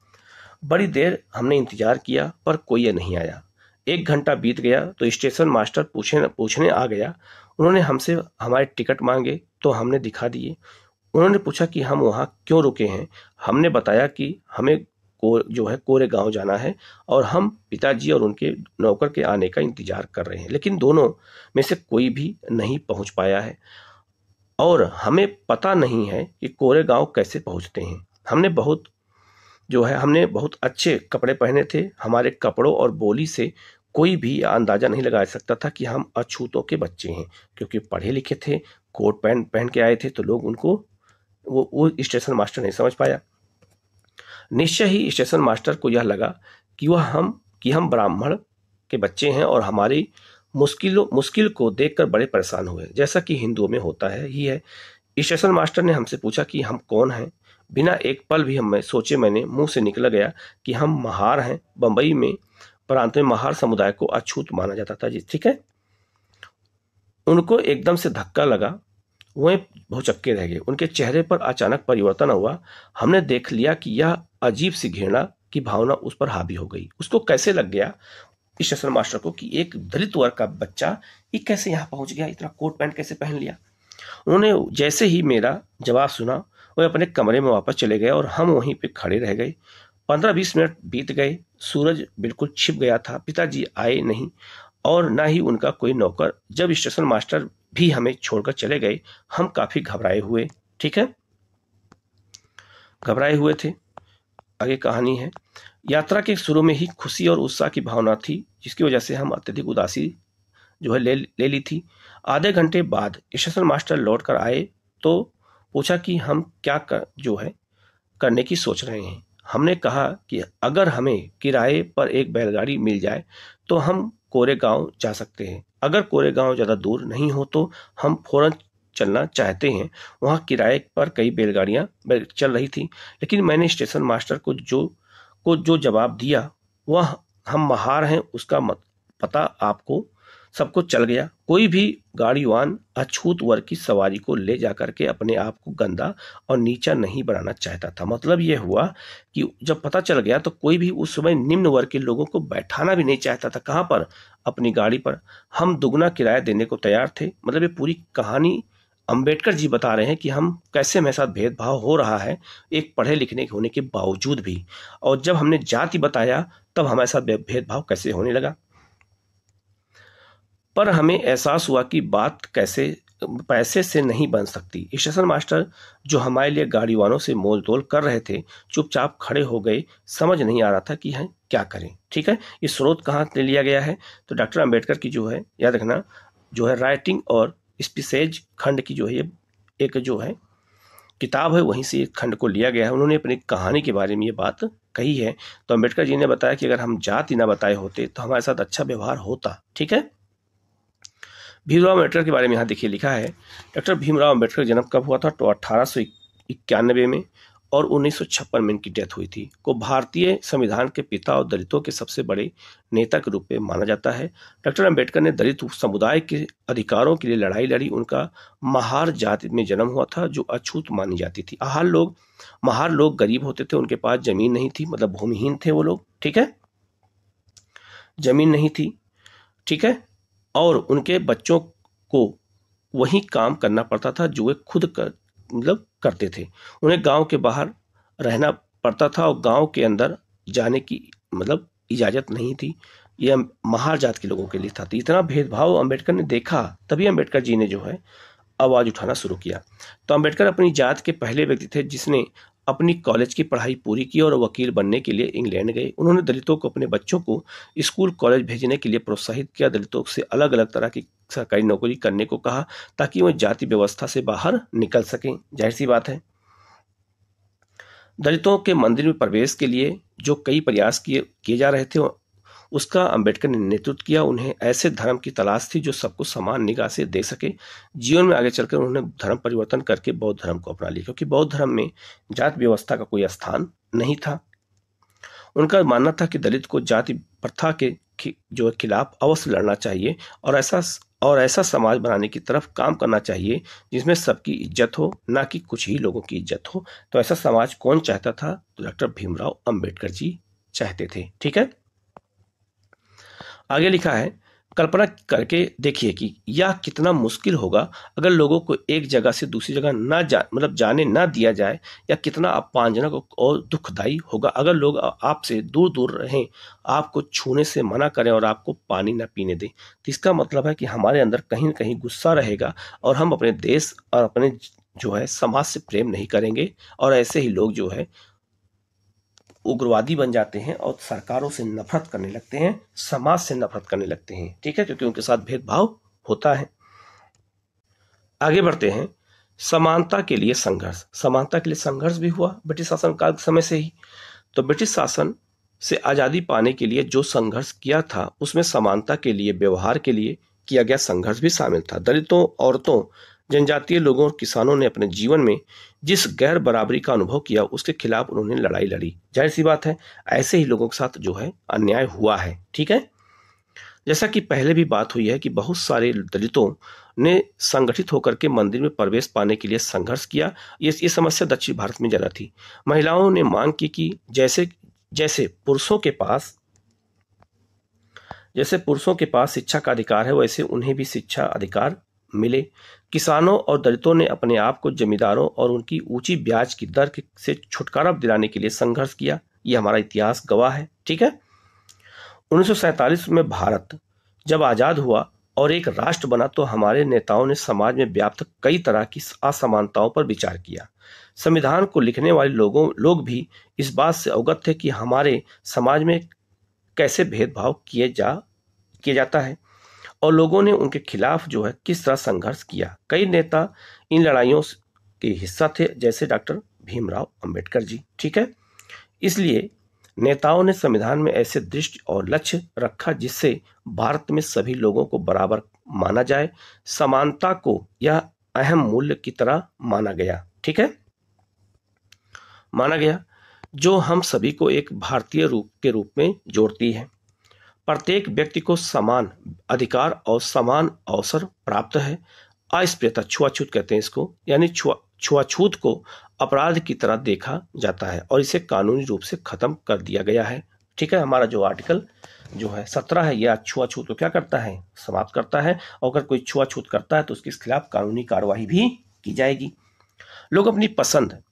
बड़ी देर हमने इंतजार किया पर कोई नहीं आया। 1 घंटा बीत गया तो स्टेशन मास्टर पूछने आ गया। उन्होंने हमसे हमारे टिकट मांगे तो हमने दिखा दिए। उन्होंने पूछा कि हम वहाँ क्यों रुके हैं। हमने बताया कि हमें कोरेगांव जाना है और हम पिताजी और उनके नौकर के आने का इंतजार कर रहे हैं, लेकिन दोनों में से कोई भी नहीं पहुंच पाया है और हमें पता नहीं है कि कोरेगांव कैसे पहुंचते हैं। हमने बहुत अच्छे कपड़े पहने थे। हमारे कपड़ों और बोली से कोई भी अंदाजा नहीं लगा सकता था कि हम अछूतों के बच्चे हैं, क्योंकि पढ़े लिखे थे, कोट पैंट पहन के आए थे, तो लोग उनको वो स्टेशन मास्टर नहीं समझ पाया। निश्चय ही स्टेशन मास्टर को यह लगा कि हम ब्राह्मण के बच्चे हैं और हमारी मुश्किल को देखकर बड़े परेशान हुए, जैसा कि हिंदुओं में होता है ही है। स्टेशन मास्टर ने हमसे पूछा कि हम कौन हैं। बिना एक पल भी हमें सोचे मैंने मुंह से निकल गया कि हम महार हैं। बंबई में प्रांत में महार समुदाय को अछूत माना जाता था जी। ठीक है, उनको एकदम से धक्का लगा, वह भौचक्के रह गए। उनके चेहरे पर अचानक परिवर्तन हुआ। हमने देख लिया कि यह अजीब सी घृणा की भावना उस पर हावी हो गई। उसको कैसे लग गया स्टेशन मास्टर को कि एक दलित वर्ग का बच्चा ये कैसे यहाँ पहुंच गया, इतना कोट पैंट कैसे पहन लिया। उन्होंने जैसे ही मेरा जवाब सुना, वह अपने कमरे में वापस चले गए और हम वहीं पे खड़े रह गए। 15-20 मिनट बीत गए। सूरज बिल्कुल छिप गया था। पिताजी आए नहीं और ना ही उनका कोई नौकर। जब स्टेशन मास्टर भी हमें छोड़कर चले गए, हम काफी घबराए हुए। ठीक है, घबराए हुए थे। आगे कहानी है। यात्रा के शुरू में ही खुशी और उत्साह की भावना थी, जिसकी वजह से हम अत्यधिक उदासी ले ली थी। आधे घंटे बाद स्टेशन मास्टर लौट कर आए तो पूछा कि हम क्या करने की सोच रहे हैं। हमने कहा कि अगर हमें किराए पर एक बैलगाड़ी मिल जाए तो हम कोरेगांव जा सकते हैं। अगर कोरेगांव ज़्यादा दूर नहीं हो तो हम फौरन चलना चाहते हैं। वहाँ किराए पर कई बैलगाड़ियाँ चल रही थी, लेकिन मैंने स्टेशन मास्टर को जो जवाब दिया वह हम महार हैं उसका पता आपको सबको चल गया। कोई भी गाड़ीवान अछूत वर्ग की सवारी को ले जाकर के अपने आप को गंदा और नीचा नहीं बनाना चाहता था। मतलब यह हुआ कि जब पता चल गया तो कोई भी उस समय निम्न वर्ग के लोगों को बैठाना भी नहीं चाहता था। कहाँ पर? अपनी गाड़ी पर। हम दुगना किराया देने को तैयार थे। मतलब ये पूरी कहानी अंबेडकर जी बता रहे हैं कि हम कैसे हमारे साथ भेदभाव हो रहा है एक पढ़े लिखने होने के बावजूद भी। और जब हमने जाति बताया तब हमारे साथ भेदभाव कैसे होने लगा। पर हमें एहसास हुआ कि बात पैसे से नहीं बन सकती। स्टेशन मास्टर जो हमारे लिए गाड़ीवानों से मोल तोल कर रहे थे चुपचाप खड़े हो गए। समझ नहीं आ रहा था कि हम क्या करें। ठीक है, ये स्रोत कहाँ से लिया गया है तो डॉक्टर अंबेडकर की याद रखना राइटिंग और स्पीचेज खंड की एक किताब है, वहीं से एक खंड को लिया गया है। उन्होंने अपनी कहानी के बारे में ये बात कही है। तो अंबेडकर जी ने बताया कि अगर हम जाति ना बताए होते तो हमारे साथ अच्छा व्यवहार होता। ठीक है, भीमराव अम्बेडकर के बारे में यहाँ देखिए लिखा है। डॉक्टर भीमराव अम्बेडकर जन्म कब हुआ था तो 1891 में और 1956 में इनकी डेथ हुई थी, को भारतीय संविधान के पिता और दलितों के सबसे बड़े नेता के रूप में माना जाता है। डॉक्टर अंबेडकर ने दलित समुदाय के अधिकारों के लिए लड़ाई लड़ी। उनका महार जाति में जन्म हुआ था जो अछूत मानी जाती थी। महार लोग गरीब होते थे, उनके पास जमीन नहीं थी, मतलब भूमिहीन थे वो लोग, ठीक है, जमीन नहीं थी, ठीक है, और उनके बच्चों को वही काम करना पड़ता था जो वे खुद करते थे। उन्हें गांव के बाहर रहना पड़ता था और गांव के अंदर जाने की इजाजत नहीं थी। यह महार जात के लोगों के लिए था। तो इतना भेदभाव अंबेडकर ने देखा, तभी अंबेडकर जी ने जो है आवाज उठाना शुरू किया। तो अंबेडकर अपनी जात के पहले व्यक्ति थे जिसने अपनी कॉलेज की पढ़ाई पूरी की और वकील बनने के लिए इंग्लैंड गए। उन्होंने दलितों को अपने बच्चों को स्कूल कॉलेज भेजने के लिए प्रोत्साहित किया। दलितों से अलग अलग तरह की सरकारी नौकरी करने को कहा ताकि वह जाति व्यवस्था से बाहर निकल सकें। जाहिर सी बात है, दलितों के मंदिर में प्रवेश के लिए जो कई प्रयास किए जा रहे थे उसका अंबेडकर ने नेतृत्व किया। उन्हें ऐसे धर्म की तलाश थी जो सबको समान निगाह से देख सके। जीवन में आगे चलकर उन्होंने धर्म परिवर्तन करके बौद्ध धर्म को अपना लिया, क्योंकि बौद्ध धर्म में जात व्यवस्था का कोई स्थान नहीं था। उनका मानना था कि दलित को जाति प्रथा के जो खिलाफ अवश्य लड़ना चाहिए और ऐसा समाज बनाने की तरफ काम करना चाहिए जिसमें सबकी इज्जत हो, ना कि कुछ ही लोगों की इज्जत हो। तो ऐसा समाज कौन चाहता था? तो डॉक्टर भीमराव अंबेडकर जी चाहते थे। ठीक है, आगे लिखा है, कल्पना करके देखिए कि यह कितना मुश्किल होगा अगर लोगों को एक जगह से दूसरी जगह जाने ना दिया जाए, या कितना अपमानजनक और दुखदाई होगा अगर लोग आपसे दूर दूर रहें, आपको छूने से मना करें और आपको पानी ना पीने दें। तो इसका मतलब है कि हमारे अंदर कहीं न कहीं गुस्सा रहेगा और हम अपने देश और अपने जो है समाज से प्रेम नहीं करेंगे, और ऐसे ही लोग जो है उग्रवादी बन जाते हैं और सरकारों से नफरत करने लगते हैं, समाज से नफरत करने लगते हैं। ठीक है, क्योंकि उनके साथ भेदभाव होता है। आगे बढ़ते हैं, समानता के लिए संघर्ष। समानता के लिए संघर्ष भी हुआ ब्रिटिश शासन काल के समय से ही। तो ब्रिटिश शासन से आजादी पाने के लिए जो संघर्ष किया था उसमें समानता के लिए, व्यवहार के लिए किया गया संघर्ष भी शामिल था। दलितों, औरतों, जनजातीय लोगों और किसानों ने अपने जीवन में जिस गैर बराबरी का अनुभव किया उसके खिलाफ उन्होंने लड़ाई लड़ी। जाहिर सी बात है, ऐसे ही लोगों के साथ जो है अन्याय हुआ है। ठीक है, जैसा कि पहले भी बात हुई है कि बहुत सारे दलितों ने संगठित होकर के मंदिर में प्रवेश पाने के लिए संघर्ष किया। ये समस्या दक्षिण भारत में ज्यादा थी। महिलाओं ने मांग की कि जैसे पुरुषों के पास शिक्षा का अधिकार है, वैसे उन्हें भी शिक्षा अधिकार मिले। किसानों और दलितों ने अपने आप को जमींदारों और उनकी ऊंची ब्याज की दर से छुटकारा दिलाने के लिए संघर्ष किया। ये हमारा इतिहास गवाह है। ठीक है, 1947 में भारत जब आजाद हुआ और एक राष्ट्र बना तो हमारे नेताओं ने समाज में व्याप्त कई तरह की असमानताओं पर विचार किया। संविधान को लिखने वाले लोग भी इस बात से अवगत थे कि हमारे समाज में कैसे भेदभाव किया जाता है और लोगों ने उनके खिलाफ जो है किस तरह संघर्ष किया। कई नेता इन लड़ाइयों के हिस्सा थे, जैसे डॉक्टर भीमराव अंबेडकर जी। ठीक है, इसलिए नेताओं ने संविधान में ऐसे दृष्टि और लक्ष्य रखा जिससे भारत में सभी लोगों को बराबर माना जाए। समानता को यह अहम मूल्य की तरह माना गया। ठीक है, माना गया जो हम सभी को एक भारतीय के रूप में जोड़ती है। प्रत्येक व्यक्ति को समान अधिकार और समान अवसर प्राप्त है। अस्पृश्यता, छुआछूत कहते हैं इसको, यानी छुआछूत को अपराध की तरह देखा जाता है और इसे कानूनी रूप से खत्म कर दिया गया है। ठीक है, हमारा जो आर्टिकल जो है 17 है, यह छुआछूत को क्या करता है? समाप्त करता है। और अगर कोई छुआछूत करता है तो उसके खिलाफ कानूनी कार्रवाई भी की जाएगी। लोग अपनी पसंद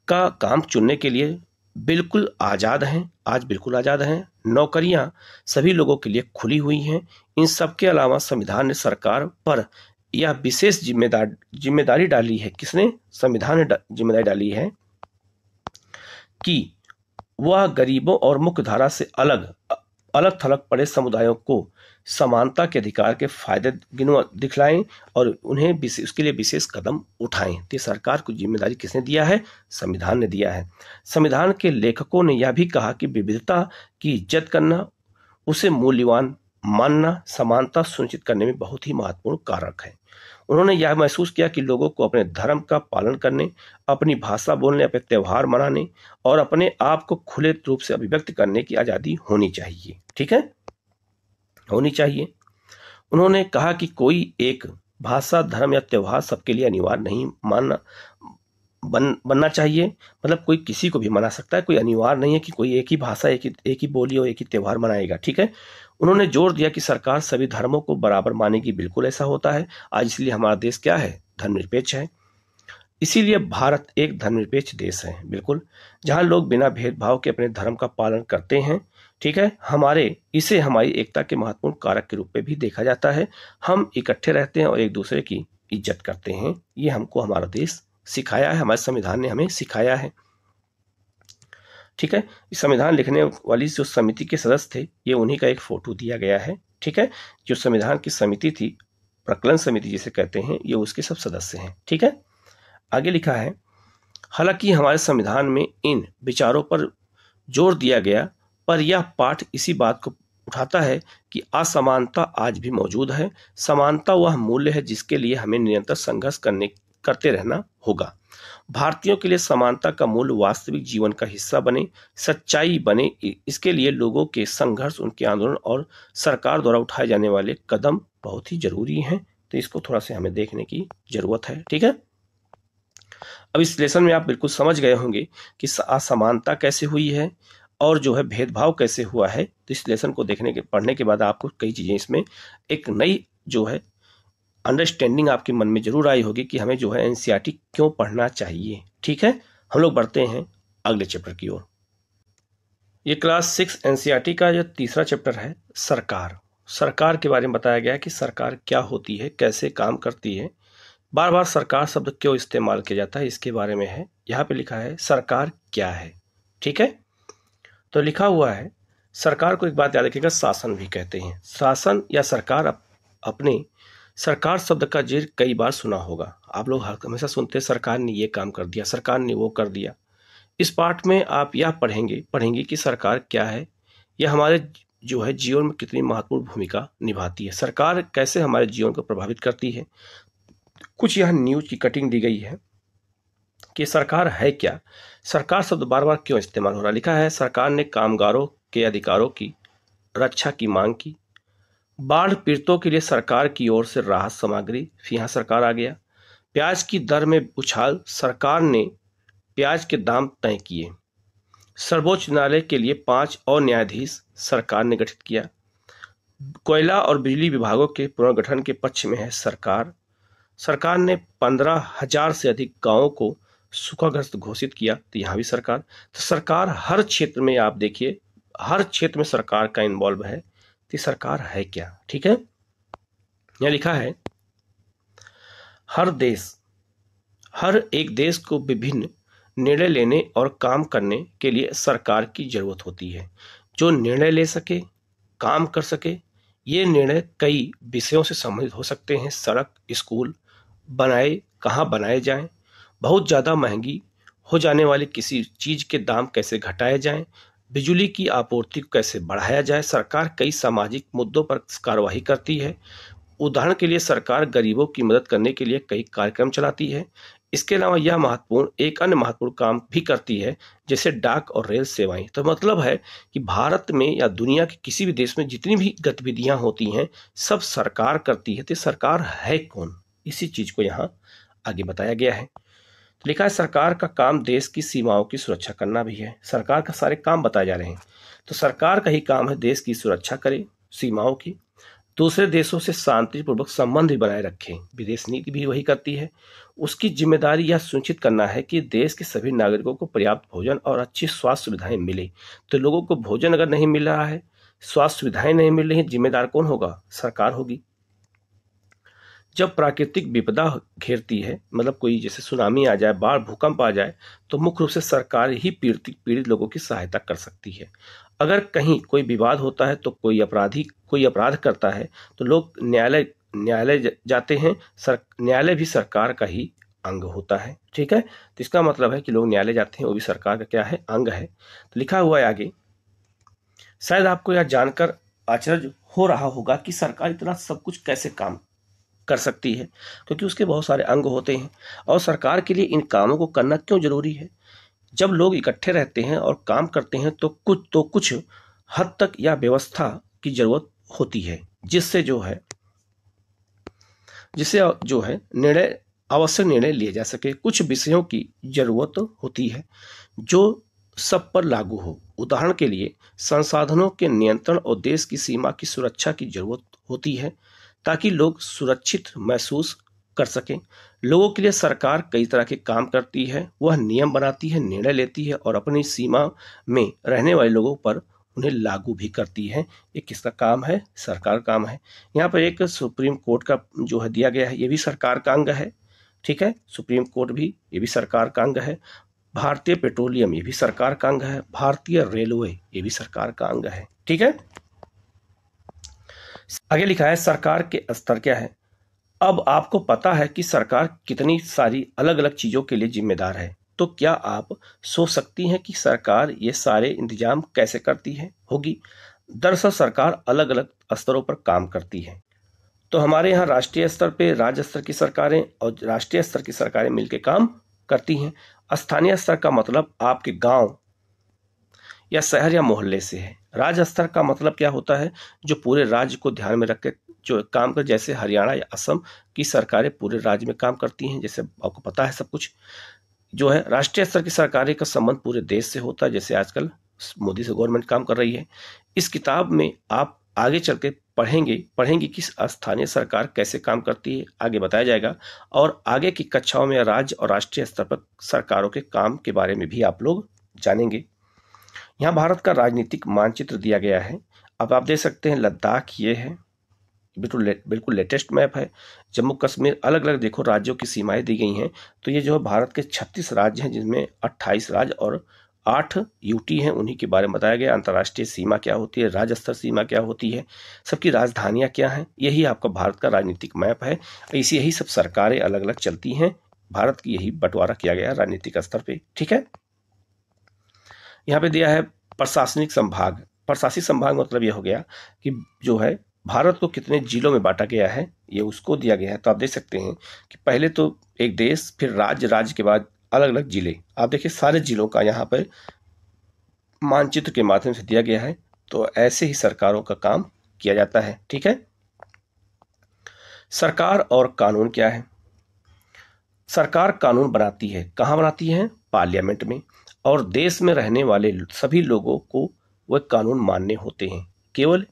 का काम चुनने के लिए बिल्कुल आज़ाद हैं, आज बिल्कुल आज़ाद हैं। नौकरियां सभी लोगों के लिए खुली हुई हैं। इन सब के अलावा संविधान ने सरकार पर यह विशेष जिम्मेदारी डाली है। किसने? संविधान ने जिम्मेदारी डाली है कि वह गरीबों और मुख्य धारा से अलग थलग पड़े समुदायों को समानता के अधिकार के फायदे दिखलाएं और उन्हें उसके लिए विशेष कदम उठाएं। तो सरकार को जिम्मेदारी किसने दिया है? संविधान ने दिया है। संविधान के लेखकों ने यह भी कहा कि विविधता की इज्जत करना, उसे मूल्यवान मानना समानता सुनिश्चित करने में बहुत ही महत्वपूर्ण कारक है। उन्होंने यह महसूस किया कि लोगों को अपने धर्म का पालन करने, अपनी भाषा बोलने, अपने त्यौहार मनाने और अपने आप को खुले रूप से अभिव्यक्त करने की आज़ादी होनी चाहिए। ठीक है, होनी चाहिए। उन्होंने कहा कि कोई एक भाषा, धर्म या त्यौहार सबके लिए अनिवार्य नहीं बनना चाहिए। मतलब कोई किसी को भी मना सकता है, कोई अनिवार्य नहीं है कि कोई एक ही भाषा, एक ही बोली और एक ही त्यौहार मनाएगा। ठीक है। उन्होंने जोर दिया कि सरकार सभी धर्मों को बराबर मानेगी। बिल्कुल ऐसा होता है आज, इसलिए हमारा देश क्या है, धर्मनिरपेक्ष है। इसीलिए भारत एक धर्मनिरपेक्ष देश है, बिल्कुल, जहां लोग बिना भेदभाव के अपने धर्म का पालन करते हैं। ठीक है, इसे हमारी एकता के महत्वपूर्ण कारक के रूप में भी देखा जाता है। हम इकट्ठे रहते हैं और एक दूसरे की इज्जत करते हैं। ये हमको हमारा देश सिखाया है, हमारे संविधान ने हमें सिखाया है। ठीक है, इस संविधान लिखने वाली जो समिति के सदस्य थे, ये उन्हीं का एक फोटो दिया गया है। ठीक है, जो संविधान की समिति थी, प्रकलन समिति जिसे कहते हैं, ये उसके सब सदस्य हैं। ठीक है, आगे लिखा है, हालांकि हमारे संविधान में इन विचारों पर जोर दिया गया, पर यह पाठ इसी बात को उठाता है कि असमानता आज भी मौजूद है। समानता वह मूल्य है जिसके लिए हमें निरंतर संघर्ष करते रहना होगा। भारतीयों के लिए समानता का मूल्य वास्तविक जीवन का हिस्सा बने, सच्चाई बने, इसके लिए लोगों के संघर्ष, उनके आंदोलन और सरकार द्वारा उठाए जाने वाले कदम बहुत ही जरूरी हैं। तो इसको थोड़ा सा हमें देखने की जरूरत है। ठीक है, अब इस लेसन में आप बिल्कुल समझ गए होंगे कि असमानता कैसे हुई है और जो है भेदभाव कैसे हुआ है। तो इस लेसन को पढ़ने के बाद आपको कई चीजें इसमें एक नई जो है अंडरस्टैंडिंग आपके मन में जरूर आई होगी कि हमें जो है एनसीईआरटी क्यों पढ़ना चाहिए। ठीक है, हम लोग बढ़ते हैं अगले चैप्टर की ओर। ये क्लास 6 एनसीईआरटी का जो तीसरा चैप्टर है, सरकार के बारे में बताया गया है कि सरकार क्या होती है, कैसे काम करती है। बार बार सरकार शब्द क्यों इस्तेमाल किया जाता है, इसके बारे में है। यहाँ पे लिखा है सरकार क्या है। ठीक है, तो लिखा हुआ है, सरकार को एक बात याद रखिएगा, शासन भी कहते हैं। शासन या सरकार, अपने सरकार शब्द का जिक्र कई बार सुना होगा। आप लोग हमेशा सुनते हैं सरकार ने ये काम कर दिया, सरकार ने वो कर दिया। इस पाठ में आप यह पढ़ेंगे कि सरकार क्या है, यह हमारे जो है जीवन में कितनी महत्वपूर्ण भूमिका निभाती है, सरकार कैसे हमारे जीवन को प्रभावित करती है। कुछ यह न्यूज की कटिंग दी गई है कि सरकार है क्या, सरकार शब्द बार बार क्यों इस्तेमाल हो रहा। लिखा है, सरकार ने कामगारों के अधिकारों की रक्षा की मांग की। बाढ़ पीड़ितों के लिए सरकार की ओर से राहत सामग्री, यहाँ सरकार आ गया। प्याज की दर में उछाल, सरकार ने प्याज के दाम तय किए। सर्वोच्च न्यायालय के लिए 5 और न्यायाधीश सरकार ने गठित किया। कोयला और बिजली विभागों के पुनर्गठन के पक्ष में है सरकार। सरकार ने 15,000 से अधिक गांवों को सूखाग्रस्त घोषित किया। तो यहाँ भी सरकार। तो सरकार हर क्षेत्र में, आप देखिए हर क्षेत्र में सरकार का इन्वॉल्व है। तो सरकार है क्या। ठीक है, यह लिखा है, हर एक देश को विभिन्न निर्णय लेने और काम करने के लिए सरकार की जरूरत होती है, जो निर्णय ले सके, काम कर सके। ये निर्णय कई विषयों से संबंधित हो सकते हैं। सड़क, स्कूल कहाँ बनाए जाएं, बहुत ज़्यादा महंगी हो जाने वाली किसी चीज़ के दाम कैसे घटाए जाएं, बिजली की आपूर्ति को कैसे बढ़ाया जाए। सरकार कई सामाजिक मुद्दों पर कार्यवाही करती है। उदाहरण के लिए सरकार गरीबों की मदद करने के लिए कई कार्यक्रम चलाती है। इसके अलावा यह एक अन्य महत्वपूर्ण काम भी करती है, जैसे डाक और रेल सेवाएं। तो मतलब है कि भारत में या दुनिया के किसी भी देश में जितनी भी गतिविधियां होती हैं, सब सरकार करती है। तो सरकार है कौन, इसी चीज को यहाँ आगे बताया गया है। तो लिखा है, सरकार का काम देश की सीमाओं की सुरक्षा करना भी है। सरकार का सारे काम बताए जा रहे हैं। तो सरकार का ही काम है देश की सुरक्षा करे, सीमाओं की, दूसरे देशों से शांतिपूर्वक संबंध भी बनाए रखें। विदेश नीति भी वही करती है। उसकी जिम्मेदारी यह सुनिश्चित करना है कि देश के सभी नागरिकों को पर्याप्त भोजन और अच्छी स्वास्थ्य सुविधाएं मिले। तो लोगों को भोजन अगर नहीं मिल रहा है, स्वास्थ्य सुविधाएं नहीं मिल रही, जिम्मेदार कौन होगा, सरकार होगी। जब प्राकृतिक विपदा घेरती है, मतलब कोई जैसे सुनामी आ जाए, बाढ़, भूकंप आ जाए, तो मुख्य रूप से सरकार ही पीड़ित लोगों की सहायता कर सकती है। अगर कहीं कोई विवाद होता है, तो कोई अपराध करता है, तो लोग न्यायालय जाते हैं। न्यायालय भी सरकार का ही अंग होता है। ठीक है, तो इसका मतलब है कि लोग न्यायालय जाते हैं, वो भी सरकार का क्या है, अंग है। तो लिखा हुआ है आगे, शायद आपको यह जानकर आश्चर्य हो रहा होगा कि सरकार इतना सब कुछ कैसे काम कर सकती है, क्योंकि उसके बहुत सारे अंग होते हैं। और सरकार के लिए इन कामों को करना क्यों जरूरी है? जब लोग इकट्ठे रहते हैं और काम करते हैं तो कुछ हद तक या व्यवस्था की जरूरत होती है, जिससे जो है निर्णय आवश्यक निर्णय लिए जा सके। कुछ विषयों की जरूरत होती है जो सब पर लागू हो। उदाहरण के लिए संसाधनों के नियंत्रण और देश की सीमा की सुरक्षा की जरूरत होती है, ताकि लोग सुरक्षित महसूस कर सकें। लोगों के लिए सरकार कई तरह के काम करती है। वह नियम बनाती है, निर्णय लेती है और अपनी सीमा में रहने वाले लोगों पर उन्हें लागू भी करती है। ये किसका काम है? सरकार का काम है। यहाँ पर एक सुप्रीम कोर्ट का जो है दिया गया है, ये भी सरकार का अंग है। ठीक है, सुप्रीम कोर्ट भी, ये भी सरकार का अंग है। भारतीय पेट्रोलियम, ये भी सरकार का अंग है। भारतीय रेलवे, ये भी सरकार का अंग है। ठीक है, आगे लिखा है सरकार के स्तर क्या है। अब आपको पता है कि सरकार कितनी सारी अलग अलग चीजों के लिए जिम्मेदार है, तो क्या आप सोच सकती हैं कि सरकार ये सारे इंतजाम कैसे करती होगी? दरअसल सरकार अलग अलग स्तरों पर काम करती है। तो हमारे यहाँ राष्ट्रीय स्तर पे राज्य स्तर की सरकारें और राष्ट्रीय स्तर की सरकारें मिलकर काम करती हैं। स्थानीय स्तर का मतलब आपके गांव या शहर या मोहल्ले से है। राज्य स्तर का मतलब क्या होता है? जो पूरे राज्य को ध्यान में रख के जो काम कर, जैसे हरियाणा या असम की सरकारें पूरे राज्य में काम करती हैं, जैसे आपको पता है सब कुछ जो है। राष्ट्रीय स्तर की सरकारें का संबंध पूरे देश से होता है, जैसे आजकल मोदी से गवर्नमेंट काम कर रही है। इस किताब में आप आगे चल के पढ़ेंगे कि स्थानीय सरकार कैसे काम करती है, आगे बताया जाएगा। और आगे की कक्षाओं में राज्य और राष्ट्रीय स्तर पर सरकारों के काम के बारे में भी आप लोग जानेंगे। यहाँ भारत का राजनीतिक दिया गया है। अब आप देख सकते हैं लद्दाख ये है, बिल्कुल लेटेस्ट मैप है। जम्मू कश्मीर, अलग अलग देखो राज्यों की सीमाएं दी गई हैं। तो ये जो है भारत के 36 राज्य हैं, जिसमें 28 राज्य और 8 यूटी हैं, उन्हीं के बारे में बताया गया। अंतर्राष्ट्रीय सीमा क्या होती है, राज्य स्तर सीमा क्या होती है, सबकी राजधानियां क्या हैं, यही आपका भारत का राजनीतिक मैप है। यही सब सरकारें अलग अलग चलती हैं। भारत की यही बंटवारा किया गया राजनीतिक स्तर पे। ठीक है, यहाँ पे दिया है प्रशासनिक संभाग। प्रशासनिक संभाग मतलब यह हो गया कि जो है भारत को कितने जिलों में बांटा गया है, ये उसको दिया गया है। तो आप देख सकते हैं कि पहले तो एक देश, फिर राज्य, राज्य के बाद अलग अलग जिले। आप देखिए सारे जिलों का यहाँ पर मानचित्र के माध्यम से दिया गया है। तो ऐसे ही सरकारों का काम किया जाता है। ठीक है, सरकार और कानून क्या है? सरकार कानून बनाती है। कहाँ बनाती है? पार्लियामेंट में। और देश में रहने वाले सभी लोगों को वह कानून मानने होते हैं। केवल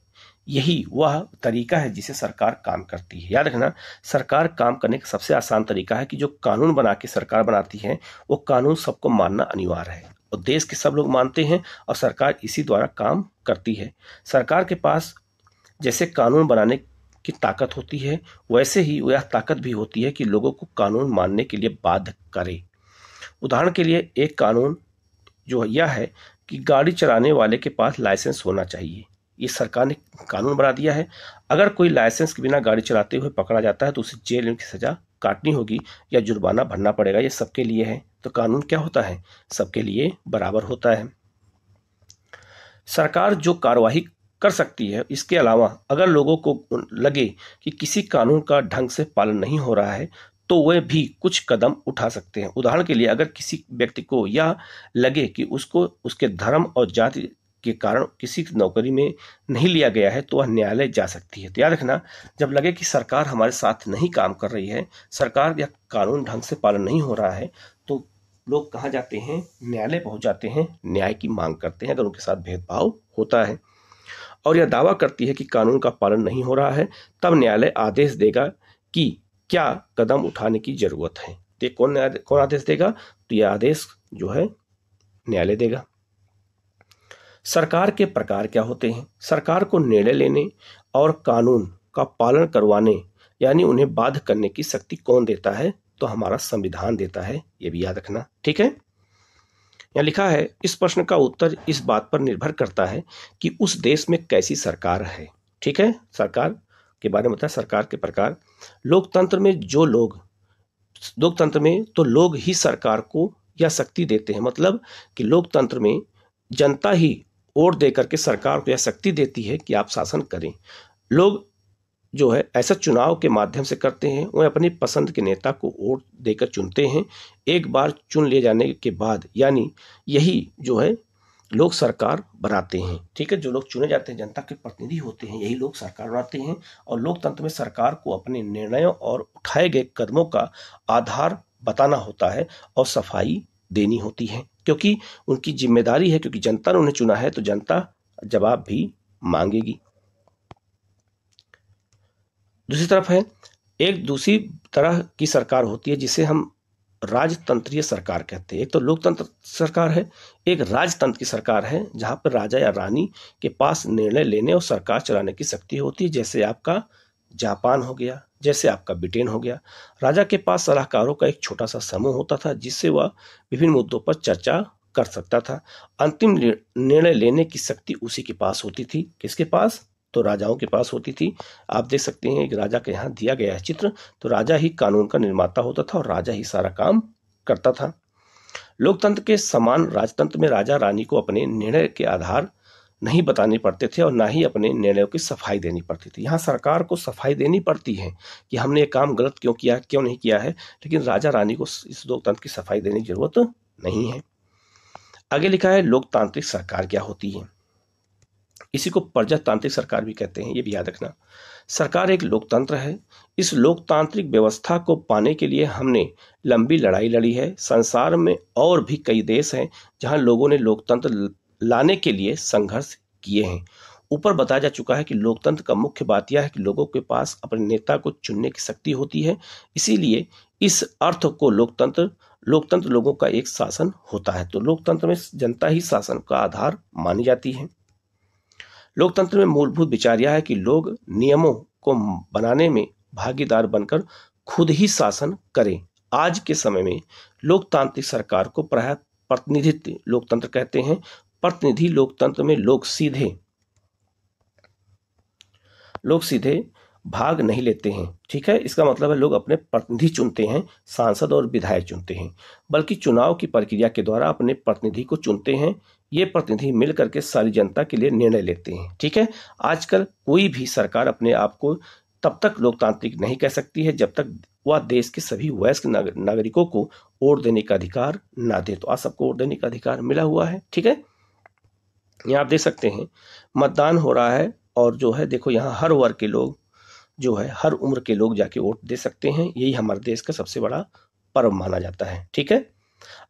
यही वह तरीका है जिसे सरकार काम करती है। याद रखना, सरकार काम करने का सबसे आसान तरीका है कि जो कानून बना के सरकार बनाती है, वो कानून सबको मानना अनिवार्य है। और देश के सब लोग मानते हैं और सरकार इसी द्वारा काम करती है। सरकार के पास जैसे कानून बनाने की ताकत होती है, वैसे ही वह ताकत भी होती है कि लोगों को कानून मानने के लिए बाध्य करे। उदाहरण के लिए एक कानून जो यह है कि गाड़ी चलाने वाले के पास लाइसेंस होना चाहिए। ये सरकार ने कानून बना दिया है। अगर कोई लाइसेंस के बिना गाड़ी चलाते हुए पकड़ा जाता है तो उसे जेल की सजा काटनी होगी या जुर्माना भरना पड़ेगा। ये सबके लिए है। तो कानून क्या होता है? सबके लिए बराबर होता है। सरकार जो कार्यवाही कर सकती है, इसके अलावा अगर लोगों को लगे कि किसी कानून का ढंग से पालन नहीं हो रहा है, तो वे भी कुछ कदम उठा सकते हैं। उदाहरण के लिए अगर किसी व्यक्ति को यह लगे कि उसको उसके धर्म और जाति के कारण किसी नौकरी में नहीं लिया गया है, तो वह न्यायालय जा सकती है। तो याद रखना, जब लगे कि सरकार हमारे साथ नहीं काम कर रही है, सरकार या कानून ढंग से पालन नहीं हो रहा है, तो लोग कहाँ जाते हैं? न्यायालय पहुंच जाते हैं, न्याय की मांग करते हैं अगर उनके साथ भेदभाव होता है। और यह दावा करती है कि कानून का पालन नहीं हो रहा है, तब न्यायालय आदेश देगा कि क्या कदम उठाने की जरूरत है। तो कौन आदेश देगा? तो यह आदेश जो है न्यायालय देगा। सरकार के प्रकार क्या होते हैं? सरकार को निर्णय लेने और कानून का पालन करवाने यानी उन्हें बाध्य करने की शक्ति कौन देता है? तो हमारा संविधान देता है। ये भी याद रखना। ठीक है, यहाँ लिखा है इस प्रश्न का उत्तर इस बात पर निर्भर करता है कि उस देश में कैसी सरकार है। ठीक है, सरकार के बारे में बताया। सरकार के प्रकार, लोकतंत्र में तो लोग ही सरकार को यह शक्ति देते हैं। मतलब कि लोकतंत्र में जनता ही वोट देकर के सरकार को यह शक्ति देती है कि आप शासन करें। लोग जो है ऐसा चुनाव के माध्यम से करते हैं, वह अपनी पसंद के नेता को वोट देकर चुनते हैं। एक बार चुन लिए जाने के बाद यानी यही जो है लोग सरकार बनाते हैं। ठीक है, जो लोग चुने जाते हैं जनता के प्रतिनिधि होते हैं, यही लोग सरकार बनाते हैं। और लोकतंत्र में सरकार को अपने निर्णयों और उठाए गए कदमों का आधार बताना होता है और सफाई देनी होती है, क्योंकि उनकी जिम्मेदारी है, क्योंकि जनता ने उन्हें चुना है तो जनता जवाब भी मांगेगी। दूसरी तरफ है एक दूसरी तरह की सरकार होती है जिसे हम राजतंत्रीय सरकार कहते हैं। एक तो लोकतंत्र सरकार है, एक राजतंत्र की सरकार है जहां पर राजा या रानी के पास निर्णय लेने और सरकार चलाने की शक्ति होती है। जैसे आपका जापान हो गया, जैसे आपका ब्रिटेन हो गया। राजा के पास सलाहकारों का एक छोटा सा समूह होता था जिससे वह विभिन्न मुद्दों पर चर्चा कर सकता था। अंतिम निर्णय लेने की शक्ति उसी के पास होती थी। किसके पास? तो राजाओं के पास होती थी। आप देख सकते हैं कि राजा के यहाँ दिया गया है चित्र, तो राजा ही कानून का निर्माता होता था और राजा ही सारा काम करता था। लोकतंत्र के समान राजतंत्र में राजा रानी को अपने निर्णय के आधार नहीं बताने पड़ते थे और ना ही अपने निर्णयों की सफाई देनी पड़ती थी। यहाँ सरकार को सफाई देनी पड़ती है कि हमने ये काम गलत क्यों किया, क्यों नहीं किया है, लेकिन राजा रानी को इस लोकतंत्र की सफाई देने की जरूरत नहीं है। आगे लिखा है लोकतांत्रिक सरकार क्या होती है। इसी को प्रजातांत्रिक सरकार भी कहते हैं, ये भी याद रखना। सरकार एक लोकतंत्र है। इस लोकतांत्रिक व्यवस्था को पाने के लिए हमने लंबी लड़ाई लड़ी है। संसार में और भी कई देश हैं जहां लोगों ने लोकतंत्र लाने के लिए संघर्ष किए हैं। ऊपर बताया जा चुका है कि लोकतंत्र का मुख्य बात यह है कि लोगों के पास अपने नेता को चुनने की शक्ति होती है। इसीलिए इस अर्थ को लोकतंत्र लोगों का एक शासन होता है। तो लोकतंत्र में जनता ही शासन का आधार मानी जाती है। लोकतंत्र में मूलभूत विचार यह है कि लोग नियमों को बनाने में भागीदार बनकर खुद ही शासन करें। आज के समय में लोकतांत्रिक सरकार को प्रायः प्रतिनिधित्व लोकतंत्र कहते हैं। प्रतिनिधि लोकतंत्र में लोग सीधे भाग नहीं लेते हैं। ठीक है, इसका मतलब है लोग अपने प्रतिनिधि चुनते हैं, सांसद और विधायक चुनते हैं, बल्कि चुनाव की प्रक्रिया के द्वारा अपने प्रतिनिधि को चुनते हैं। ये प्रतिनिधि मिल करके सारी जनता के लिए निर्णय लेते हैं। ठीक है, आजकल कोई भी सरकार अपने आप को तब तक लोकतांत्रिक नहीं कह सकती है जब तक वह देश के सभी वयस्क नागरिकों को वोट देने का अधिकार ना दे। तो आज सबको वोट देने का अधिकार मिला हुआ है। ठीक है, यहाँ आप देख सकते हैं मतदान हो रहा है और जो है देखो यहाँ हर वर्ग के लोग जो है, हर उम्र के लोग जाके वोट दे सकते हैं। यही हमारे देश का सबसे बड़ा पर्व माना जाता है। ठीक है,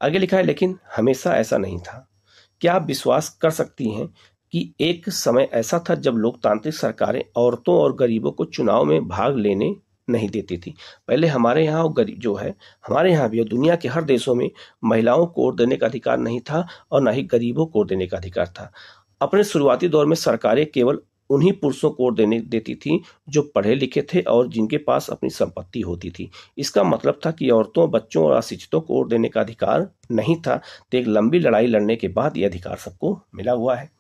आगे लिखा है लेकिन हमेशा ऐसा नहीं था। क्या आप विश्वास कर सकती हैं कि एक समय ऐसा था जब लोकतांत्रिक सरकारें औरतों और गरीबों को चुनाव में भाग लेने नहीं देती थी। पहले हमारे यहाँ गरीब जो है, हमारे यहाँ भी और दुनिया के हर देशों में महिलाओं को वोट देने का अधिकार नहीं था और ना ही गरीबों को वोट देने का अधिकार था। अपने शुरुआती दौर में सरकारें केवल उन्हीं पुरुषों को वोट देती थी जो पढ़े लिखे थे और जिनके पास अपनी संपत्ति होती थी। इसका मतलब था कि औरतों, बच्चों और अशिक्षितों को वोट देने का अधिकार नहीं था। तो एक लंबी लड़ाई लड़ने के बाद यह अधिकार सबको मिला हुआ है।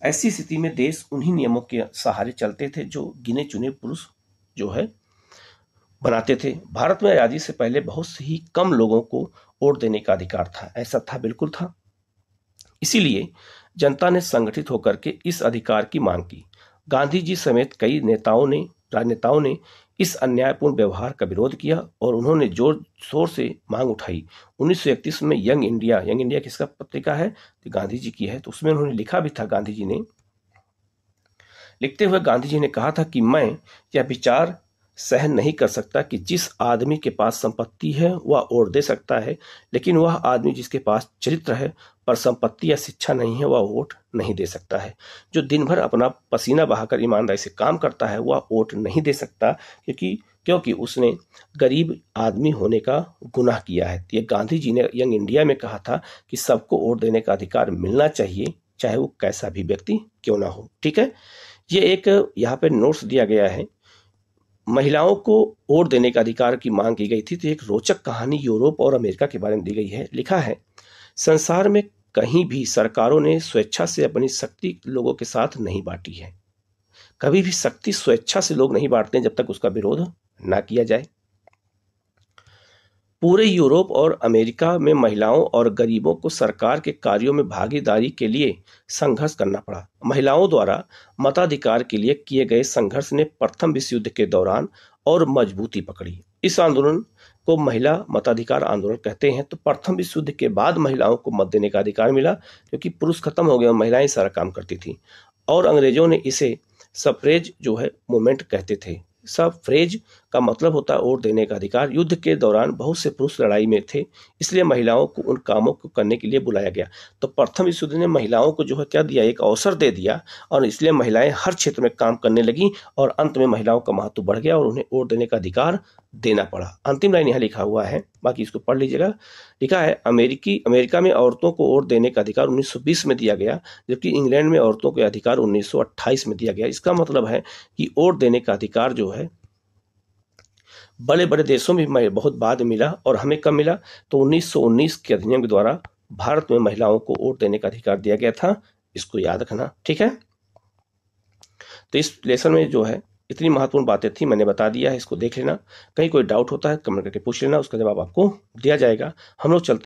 ऐसी स्थिति में देश उन्हीं नियमों के सहारे चलते थे जो गिने चुने पुरुष जो है बनाते थे। भारत में आजादी से पहले बहुत ही कम लोगों को वोट देने का अधिकार था। ऐसा था, बिल्कुल था। इसीलिए जनता ने संगठित होकर के इस अधिकार की मांग की। गांधी जी समेत कई राजनेताओं ने इस अन्यायपूर्ण व्यवहार का विरोध किया और उन्होंने जोर शोर से मांग उठाई। 1931 में यंग इंडिया किसका पत्रिका है? तो गांधी जी की है। तो उसमें उन्होंने लिखा भी था, लिखते हुए गांधी जी ने कहा था कि मैं यह विचार सहन नहीं कर सकता कि जिस आदमी के पास संपत्ति है वह वोट दे सकता है, लेकिन वह आदमी जिसके पास चरित्र है पर संपत्ति या शिक्षा नहीं है वह वोट नहीं दे सकता है। जो दिन भर अपना पसीना बहाकर ईमानदारी से काम करता है वह वोट नहीं दे सकता क्योंकि उसने गरीब आदमी होने का गुनाह किया है। ये गांधी जी ने यंग इंडिया में कहा था कि सबको वोट देने का अधिकार मिलना चाहिए, चाहे वो कैसा भी व्यक्ति क्यों ना हो। ठीक है, ये एक यहाँ पे नोट्स दिया गया है। महिलाओं को वोट देने का अधिकार की मांग की गई थी। तो एक रोचक कहानी यूरोप और अमेरिका के बारे में दी गई है। लिखा है, संसार में कहीं भी सरकारों ने स्वेच्छा से अपनी शक्ति लोगों के साथ नहीं बांटी है। कभी भी शक्ति स्वेच्छा से लोग नहीं बांटते जब तक उसका विरोध ना किया जाए। पूरे यूरोप और अमेरिका में महिलाओं और गरीबों को सरकार के कार्यों में भागीदारी के लिए संघर्ष करना पड़ा। महिलाओं द्वारा मताधिकार के लिए किए गए संघर्ष ने प्रथम विश्व युद्ध के दौरान और मजबूती पकड़ी। इस आंदोलन को महिला मताधिकार आंदोलन कहते हैं। तो प्रथम विश्व युद्ध के बाद महिलाओं को मत देने का अधिकार मिला, क्योंकि पुरुष खत्म हो गए और महिलाएं सारा काम करती थी। और अंग्रेजों ने इसे सफ्रेज जो है मूवमेंट कहते थे। सफ्रेज का मतलब होता है वोट देने का अधिकार। युद्ध के दौरान बहुत से पुरुष लड़ाई में थे, इसलिए महिलाओं को उन कामों को करने के लिए बुलाया गया। तो प्रथम विश्व युद्ध ने महिलाओं को जो है क्या दिया, एक अवसर दे दिया, और इसलिए महिलाएं हर क्षेत्र में काम करने लगी और अंत में महिलाओं का महत्व बढ़ गया और उन्हें वोट देने का अधिकार देना पड़ा। अंतिम लाइन यहाँ लिखा हुआ है, बाकी इसको पढ़ लीजिएगा। लिखा है अमेरिका में औरतों को वोट देने का अधिकार 1920 में दिया गया, जबकि इंग्लैंड में औरतों को अधिकार 1928 में दिया गया। इसका मतलब है कि वोट देने का अधिकार जो है बड़े बड़े देशों में बहुत बाद में मिला और हमें कब मिला, तो 1919 के अधिनियम के द्वारा भारत में महिलाओं को वोट देने का अधिकार दिया गया था। इसको याद रखना, ठीक है। तो इस लेसन में जो है इतनी महत्वपूर्ण बातें थी, मैंने बता दिया है, इसको देख लेना। कहीं कोई डाउट होता है कमेंट करके पूछ लेना, उसका जवाब आपको दिया जाएगा। हम लोग चलते